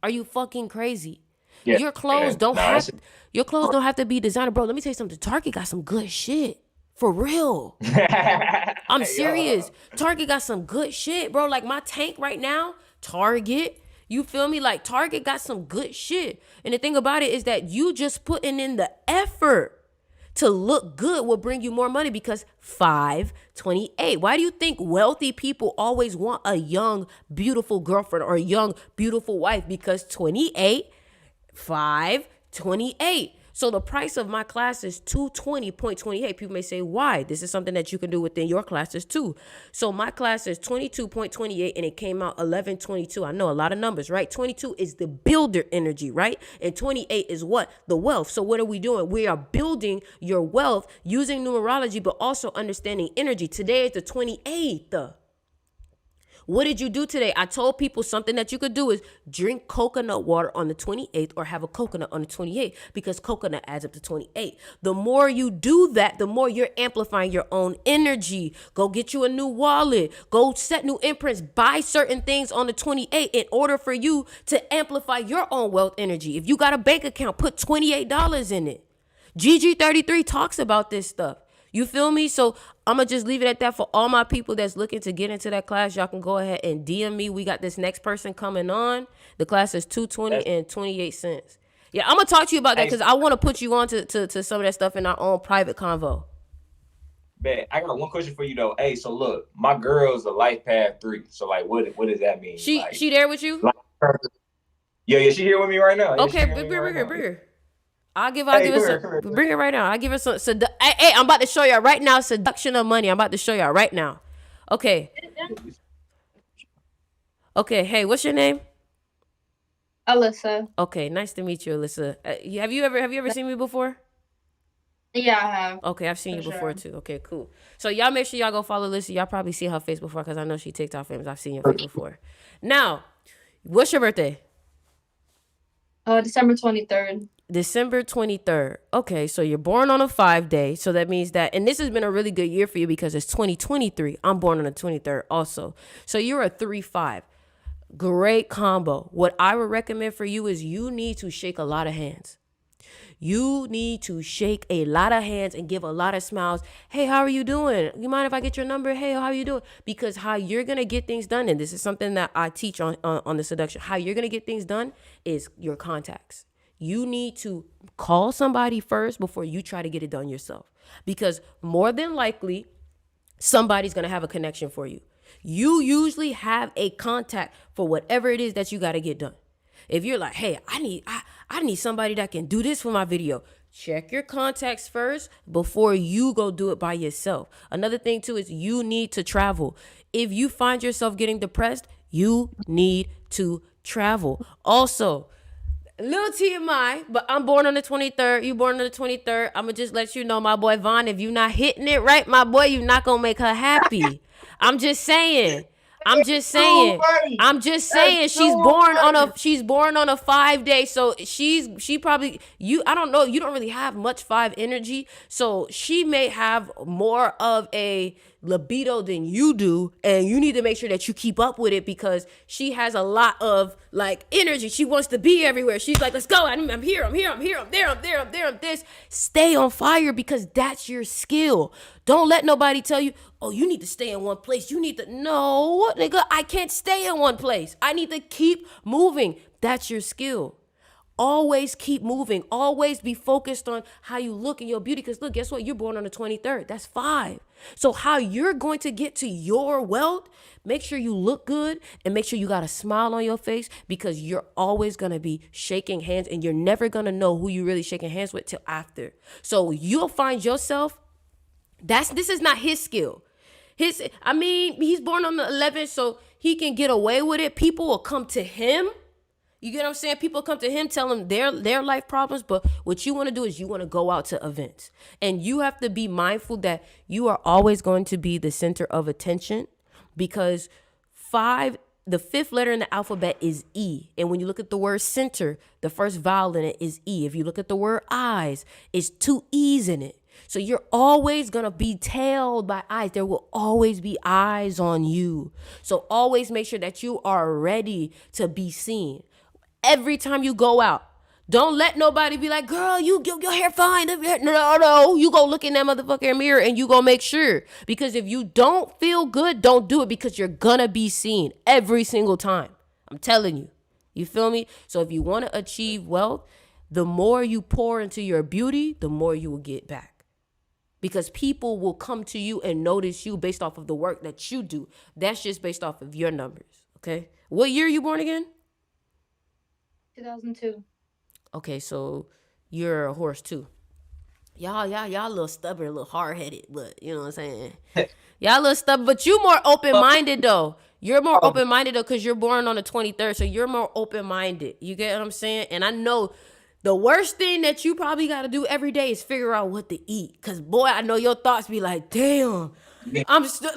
Are you fucking crazy? Yeah, your clothes don't have to be designer, bro. Let me tell you something. Target got some good shit. For real. I'm serious. Target got some good shit, bro. Like my tank right now, Target. You feel me? Like Target got some good shit. And the thing about it is that you just putting in the effort to look good will bring you more money because 528. Why do you think wealthy people always want a young, beautiful girlfriend or a young, beautiful wife? Because 28, 528. So the price of my class is $220.28. People may say, why? This is something that you can do within your classes too. So my class is $22.28 and it came out $11.22. I know a lot of numbers, right? 22 is the builder energy, right? And 28 is what? The wealth. So what are we doing? We are building your wealth using numerology, but also understanding energy. Today is the 28th. What did you do today? I told people something that you could do is drink coconut water on the 28th or have a coconut on the 28th because coconut adds up to 28. The more you do that, the more you're amplifying your own energy. Go get you a new wallet. Go set new imprints. Buy certain things on the 28th in order for you to amplify your own wealth energy. If you got a bank account, put $28 in it. GG33 talks about this stuff. You feel me? So I'm going to just leave it at that for all my people that's looking to get into that class. Y'all can go ahead and DM me. We got this next person coming on. The class is $220 and 28 cents. Yeah, I'm going to talk to you about that because I want to put you on to some of that stuff in our own private convo. Bet. I got one question for you though. Hey, so look, my girl's a life path 3. So like, what does that mean? She there with you? Yeah, she here with me right now. Okay, bring her. I'll give her some. Bring it right now. I'll give her some. Hey, I'm about to show y'all right now. Seduction of money. I'm about to show y'all right now. Okay. Hey, what's your name? Alyssa. Okay, nice to meet you, Alyssa. Have you ever seen me before? Yeah, I have. Okay, I've seen you before too. Okay, cool. So y'all make sure y'all go follow Alyssa. Y'all probably seen her face before because I know she TikTok famous. I've seen your face before. Now, what's your birthday? December 23rd. December 23rd. Okay, so you're born on a 5-day. So that means that, and this has been a really good year for you because it's 2023. I'm born on the 23rd also. So you're a 3-5. Great combo. What I would recommend for you is you need to shake a lot of hands. You need to shake a lot of hands and give a lot of smiles. Hey, how are you doing? You mind if I get your number? Hey, how are you doing? Because how you're going to get things done, and this is something that I teach on the Seduction, how you're going to get things done is your contacts. You need to call somebody first before you try to get it done yourself. Because more than likely, somebody's going to have a connection for you. You usually have a contact for whatever it is that you got to get done. If you're like, hey, I need somebody that can do this for my video, check your contacts first before you go do it by yourself. Another thing too is you need to travel. If you find yourself getting depressed, you need to travel. Also, little TMI, but I'm born on the 23rd. You born on the 23rd. I'm going to just let you know, my boy Von, if you not hitting it right, my boy, you not going to make her happy. I'm just saying. She's born on a 5-day. So she probably, I don't know, you don't really have much 5 energy. So she may have more of a libido than you do, and you need to make sure that you keep up with it because she has a lot of like energy. She wants to be everywhere. She's like, let's go. I'm here, I'm there, I'm this. Stay on fire because that's your skill. Don't let nobody tell you, oh, you need to stay in one place. No, nigga, I can't stay in one place. I need to keep moving. That's your skill. Always keep moving. Always be focused on how you look and your beauty. Because look, guess what? You're born on the 23rd. That's 5. So how you're going to get to your wealth, make sure you look good and make sure you got a smile on your face, because you're always going to be shaking hands and you're never going to know who you really shaking hands with till after. So you'll find yourself, this is not his skill. He's born on the 11th, so he can get away with it. People will come to him. You get what I'm saying? People come to him, tell him their life problems, but what you want to do is you want to go out to events. And you have to be mindful that you are always going to be the center of attention, because the 5th letter in the alphabet is E. And when you look at the word center, the first vowel in it is E. If you look at the word eyes, it's 2 E's in it. So you're always going to be tailed by eyes. There will always be eyes on you. So always make sure that you are ready to be seen. Every time you go out, don't let nobody be like, girl, your hair fine. No. You go look in that motherfucking mirror and you go make sure. Because if you don't feel good, don't do it, because you're gonna be seen every single time. I'm telling you. You feel me? So if you want to achieve wealth, the more you pour into your beauty, the more you will get back. Because people will come to you and notice you based off of the work that you do. That's just based off of your numbers. Okay? What year are you born again? 2002. Okay, so you're a horse too. Y'all a little stubborn, a little hard-headed, but you know what I'm saying? Y'all a little stubborn, but you more open-minded though. You're more open-minded though, because you're born on the 23rd, so you're more open-minded. You get what I'm saying? And I know the worst thing that you probably got to do every day is figure out what to eat. Because boy, I know your thoughts be like, damn, I'm still...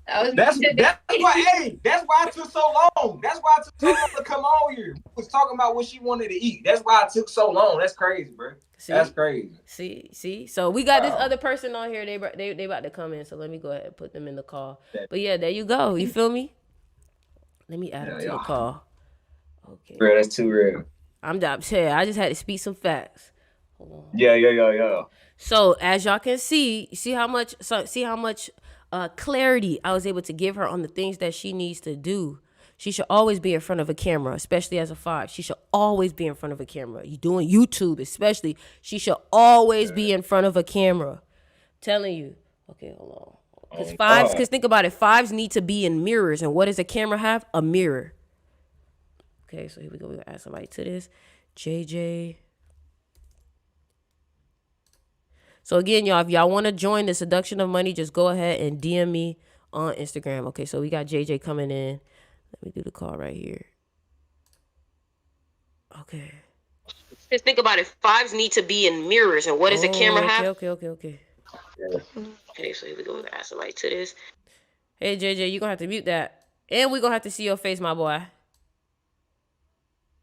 That's why it took so long. That's why it took so long to come on here. We was talking about what she wanted to eat. That's why it took so long. That's crazy, bro. That's crazy. See. So we got this other person on here. They about to come in. So let me go ahead and put them in the call. But yeah, there you go. You feel me? Let me add them to the call. Okay. Bro, that's too real. I'm here. I just had to speak some facts. Hold on. Yeah. So as y'all can see how much clarity I was able to give her on the things that she needs to do. She should always be in front of a camera, especially as a 5. She should always be in front of a camera. You doing YouTube, especially. She should always be in front of a camera. Telling you. Okay, hold on. Because think about it. 5s need to be in mirrors. And what does a camera have? A mirror. Okay, so here we go. We're going to add somebody to this. JJ. So again, y'all, if y'all want to join the Seduction of Money, just go ahead and DM me on Instagram. Okay, so we got JJ coming in. Let me do the call right here. Okay. Just think about it. 5s need to be in mirrors. And what does the camera have? Okay. Okay, so here we go. We're going to add somebody to this. Hey, JJ, you're going to have to mute that. And we're going to have to see your face, my boy.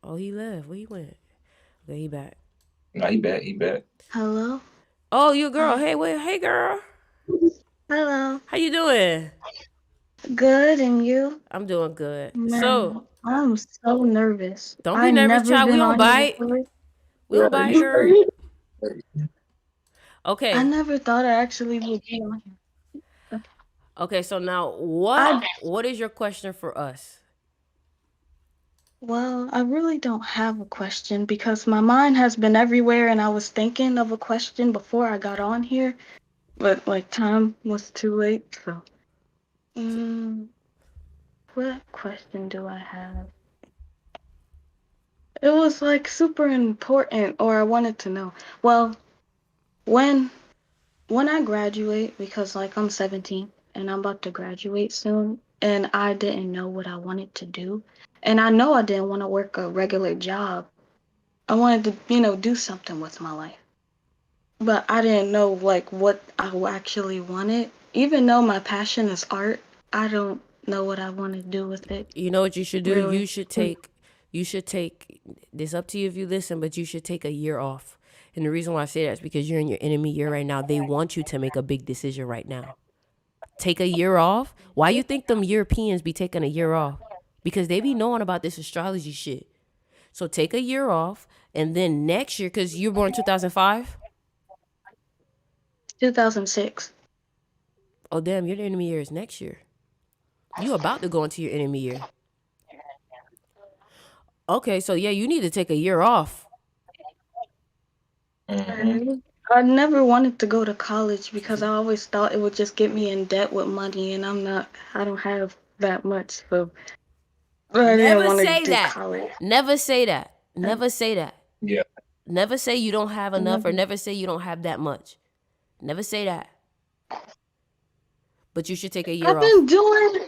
Oh, he left. Where he went? Okay, he back. No, he back. Hello? Oh, you a girl. Hey, girl. Hello. How you doing? Good, and you? I'm doing good. Man, So I'm so nervous. Don't be nervous, child. We don't bite. We don't bite, girl. Okay. I never thought I actually would be on here. Okay, so now what is your question for us? Well, I really don't have a question because my mind has been everywhere, and I was thinking of a question before I got on here, but time was too late. So, what question do I have? It was super important, or I wanted to know. Well, when I graduate, because I'm 17 and I'm about to graduate soon, and I didn't know what I wanted to do. And I know I didn't want to work a regular job. I wanted to, do something with my life. But I didn't know, what I actually wanted. Even though my passion is art, I don't know what I want to do with it. You know what you should do? Really? You should take, this up to you if you listen, but you should take a year off. And the reason why I say that is because you're in your enemy year right now. They want you to make a big decision right now. Take a year off. Why you think them Europeans be taking a year off? Because they be knowing about this astrology shit. So take a year off, and then next year, because you're born 2005? 2006. Oh, damn, your enemy year is next year. You about to go into your enemy year. Okay, so yeah, you need to take a year off. Mm-hmm. I never wanted to go to college because I always thought it would just get me in debt with money, and I don't have that much, so I didn't Never want to say do that. college. Never say that. Never say that. Yeah. Never say you don't have I enough or never- never say you don't have that much. Never say that. But you should take a year I've off. been doing.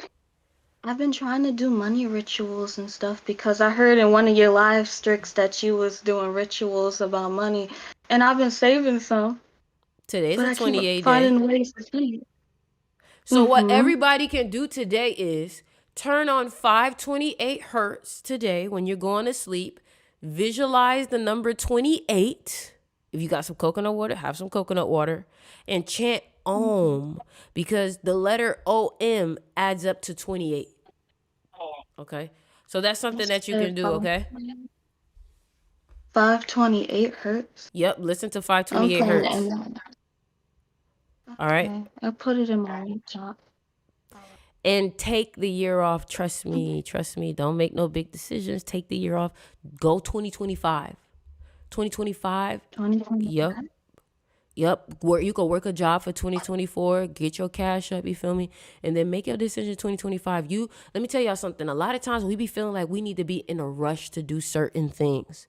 I've been trying to do money rituals and stuff because I heard in one of your live streaks that you was doing rituals about money, and I've been saving some, Today's but a I keep 28 day. finding ways to save. So what everybody can do today is turn on 528 hertz today when you're going to sleep. Visualize the number 28. If you got some coconut water, have some coconut water and chant Om because the letter OM adds up to 28. Okay? So that's something that you can do, okay? 528 hertz. Yep, listen to 528 Okay, hertz. All right? okay. I put it in my laptop. And take the year off. Trust me. Don't make no big decisions. Take the year off. Go 2025. 2025. 2025. Yep. You can work a job for 2024. Get your cash up. You feel me? And then make your decision 2025. Let me tell y'all something. A lot of times we be feeling like we need to be in a rush to do certain things.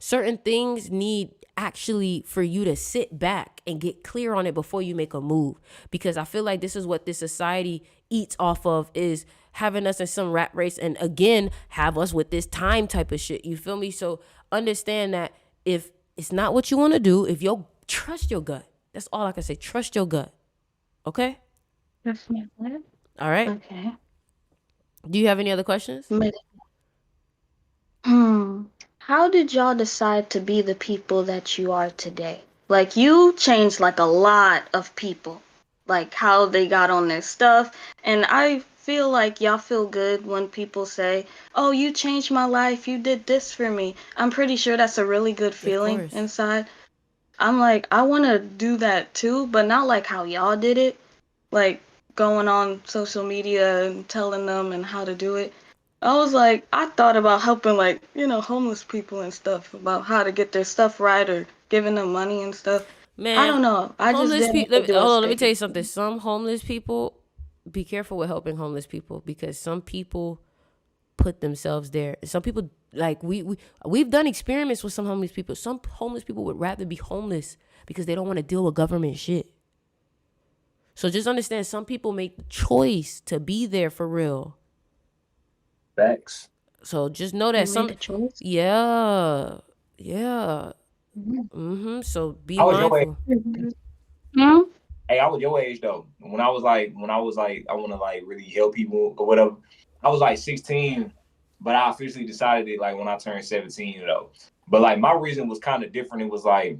Certain things need actually for you to sit back and get clear on it before you make a move. Because I feel like this is what this society eats off of, is having us in some rat race and again have us with this time type of shit. You feel me? So understand that if it's not what you want to do, if you trust your gut. That's all I can say. Trust your gut. Okay? Trust my gut. All right. Okay. Do you have any other questions? How did y'all decide to be the people that you are today? Like, you changed like a lot of people, like how they got on their stuff. And I feel like y'all feel good when people say, oh, you changed my life. You did this for me. I'm pretty sure that's a really good feeling inside. I'm like, I want to do that too, but not like how y'all did it. Like, going on social media and telling them and how to do it. I was like, I thought about helping, like, homeless people and stuff, about how to get their stuff right or giving them money and stuff. Man, I don't know. I just homeless didn't people. do Hold it on, let me tell you big. something. Some homeless people, be careful with helping homeless people because some people put themselves there. Some people, like we've done experiments with some homeless people. Some homeless people would rather be homeless because they don't want to deal with government shit. So just understand, some people make the choice to be there for real. Facts. So just know that They made a choice. yeah. So be mindful. Hey, I was your age though. When I was like, I want to like really help people or whatever. I was like 16, but I officially decided it like when I turned 17 though. But like my reason was kind of different. It was like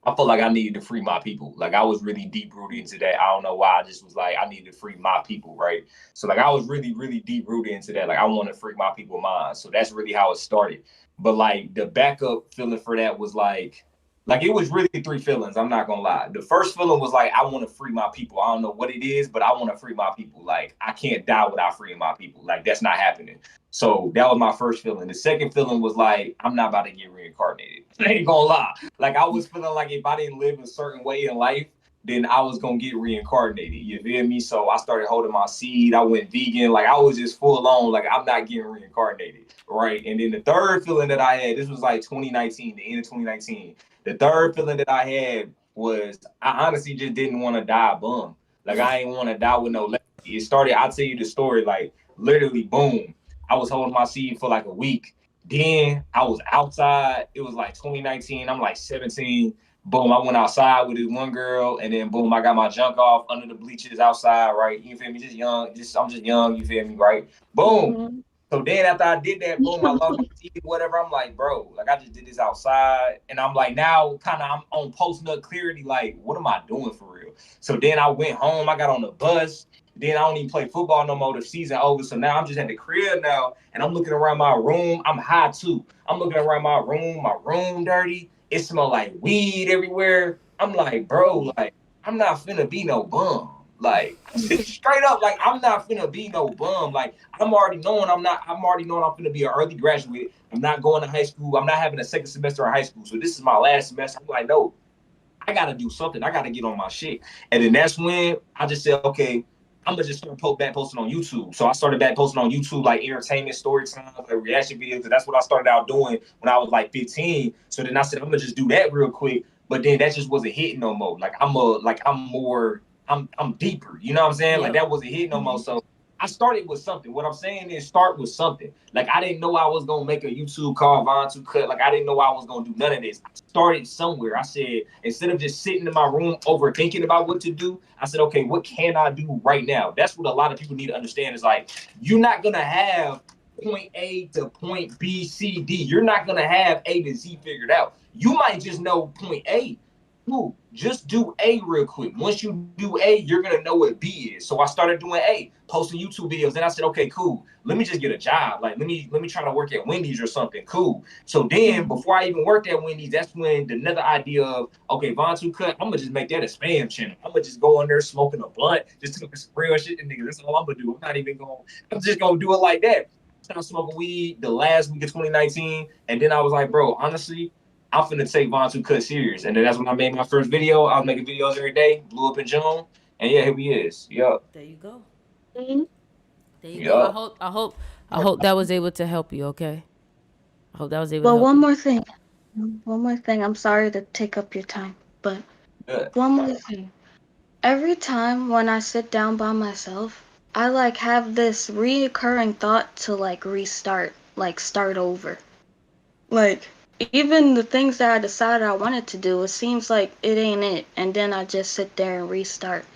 I felt like I needed to free my people. Like I was really deep rooted into that. I don't know why. I just was like, I needed to free my people, right? So like I was really, really deep rooted into that. Like I want to free my people minds. So that's really how it started. But like the backup feeling for that was like it was really three feelings. I'm not gonna lie. The first feeling was like I want to free my people. I don't know what it is, but I want to free my people. Like I can't die without freeing my people. Like that's not happening. So that was my first feeling. The second feeling was like I'm not about to get reincarnated. I ain't gonna lie. Like I was feeling like if I didn't live a certain way in life, then I was gonna get reincarnated. You feel me? So I started holding my seed. I went vegan. Like I was just full on. Like I'm not getting reincarnated, right? And then the third feeling that I had, this was like 2019, the end of 2019. The third feeling that I had was I honestly just didn't want to die a bum. Like I ain't want to die with no legacy. It started. I'll tell you the story. Like literally, boom. I was holding my seed for like a week. Then I was outside. It was like 2019. I'm like 17. Boom, I went outside with this one girl, and then boom, I got my junk off under the bleachers outside, right? You feel me? Just young, I'm just young, you feel me, right? Boom. So then after I did that, boom, I lost my teeth, whatever. I'm like, bro, like I just did this outside. And I'm like, now kind of I'm on post-nut clarity, like, what am I doing for real? So then I went home, I got on the bus. Then I don't even play football no more. The season over. So now I'm just at the crib now, and I'm looking around my room. I'm high too. I'm looking around my room dirty. It smell like weed everywhere. I'm like, bro, like, I'm not finna be no bum. Like straight up, like I'm not finna be no bum. Like I'm already knowing I'm finna be an early graduate. I'm not going to high school. I'm not having a second semester of high school. So this is my last semester. I'm like, no, I gotta do something. I gotta get on my shit. And then that's when I just said, okay, I'm gonna just start back posting on YouTube. So I started back posting on YouTube, like entertainment, story times, like reaction videos. And that's what I started out doing when I was like 15. So then I said, I'm gonna just do that real quick. But then that just wasn't hitting no more. Like I'm deeper. You know what I'm saying? Like that wasn't hitting no more. So I started with something. What I'm saying is start with something. Like I didn't know I was gonna make a YouTube called Vontoocut. Like I didn't know I was gonna do none of this. I started somewhere. I said, instead of just sitting in my room overthinking about what to do, I said, okay, what can I do right now? That's what a lot of people need to understand is like, you're not gonna have point A to point B, C, D. You're not gonna have A to Z figured out. You might just know point A. Cool. Just do A real quick. Once you do A, you're gonna know what B is. So I started doing A, posting YouTube videos. Then I said, okay, cool. Let me just get a job. Like let me try to work at Wendy's or something. Cool. So then before I even worked at Wendy's, that's when another idea of okay, Vontoocut, I'm gonna just make that a spam channel. I'm gonna just go on there smoking a blunt, just talking some real shit, and niggas. That's all I'm gonna do. I'm just gonna do it like that. Started smoking weed the last week of 2019, and then I was like, bro, honestly, I'm finna take Vontoocut serious. And then that's when I made my first video. I was making videos every day, blew up in June. And yeah, here we is. Yup. There you go. Mm-hmm. There you go. I hope that was able to help you, okay? I hope that was able to help Well, you. one more thing. I'm sorry to take up your time, but Yeah. one more thing. Every time when I sit down by myself, I like have this reoccurring thought to like restart, like start over. Like even the things that I decided I wanted to do, it seems like it ain't it, and then I just sit there and restart.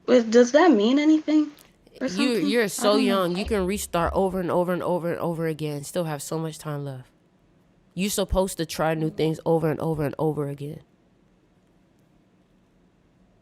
Does that mean anything or something? You're I so don't know. young. You can restart over and over and over and over again. Still have so much time left. You're supposed to try new things over and over and over again.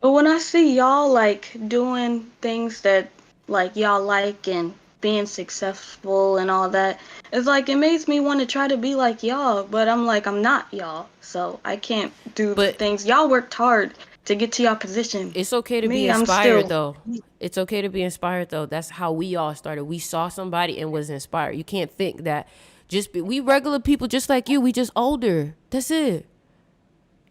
But when I see y'all like doing things that like y'all like and being successful and all that, it's like it makes me want to try to be like y'all, but I'm like I'm not y'all, so I can't do the But things y'all worked hard to get to y'all position. it's okay to be Me, I'm inspired, still. though. It's okay to be inspired, though. That's how we all started. We saw somebody and was inspired. You can't think that we regular people just like you. We just older. That's it.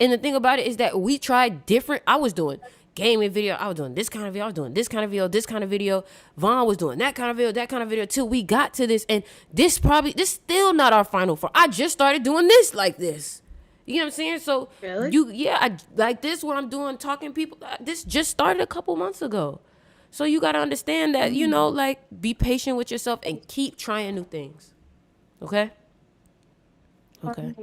And the thing about it is that we tried different. I was doing gaming video. I was doing this kind of video. I was doing this kind of video, this kind of video. Vaughn was doing that kind of video, that kind of video, till we got to this. And this still not our final form. I just started doing this like this. You know what I'm saying? So Really? I like this, what I'm doing, talking to people. This just started a couple months ago. So you got to understand that, like be patient with yourself and keep trying new things. Okay? Okay.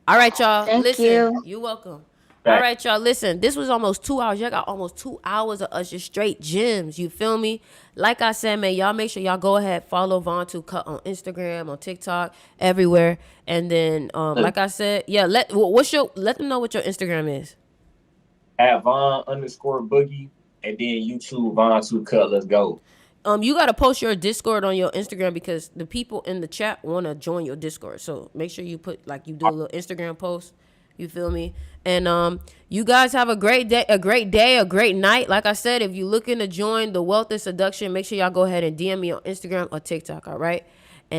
All right, y'all. Thank Listen, you. you're welcome. Right. All right, y'all. Listen, this was almost 2 hours. Y'all got almost 2 hours of us just straight gems. You feel me? Like I said, man, y'all make sure y'all go ahead, follow Vontoocut on Instagram, on TikTok, everywhere. And then, like I said, yeah, let them know what your Instagram is. At Von_Boogie, and then YouTube Vontoocut. Let's go. You gotta post your Discord on your Instagram because the people in the chat want to join your Discord. So make sure you put you do a little Instagram post. You feel me? And you guys have a great day, a great night. Like I said, if you're looking to join the Wealth of Seduction, make sure y'all go ahead and DM me on Instagram or TikTok. All right.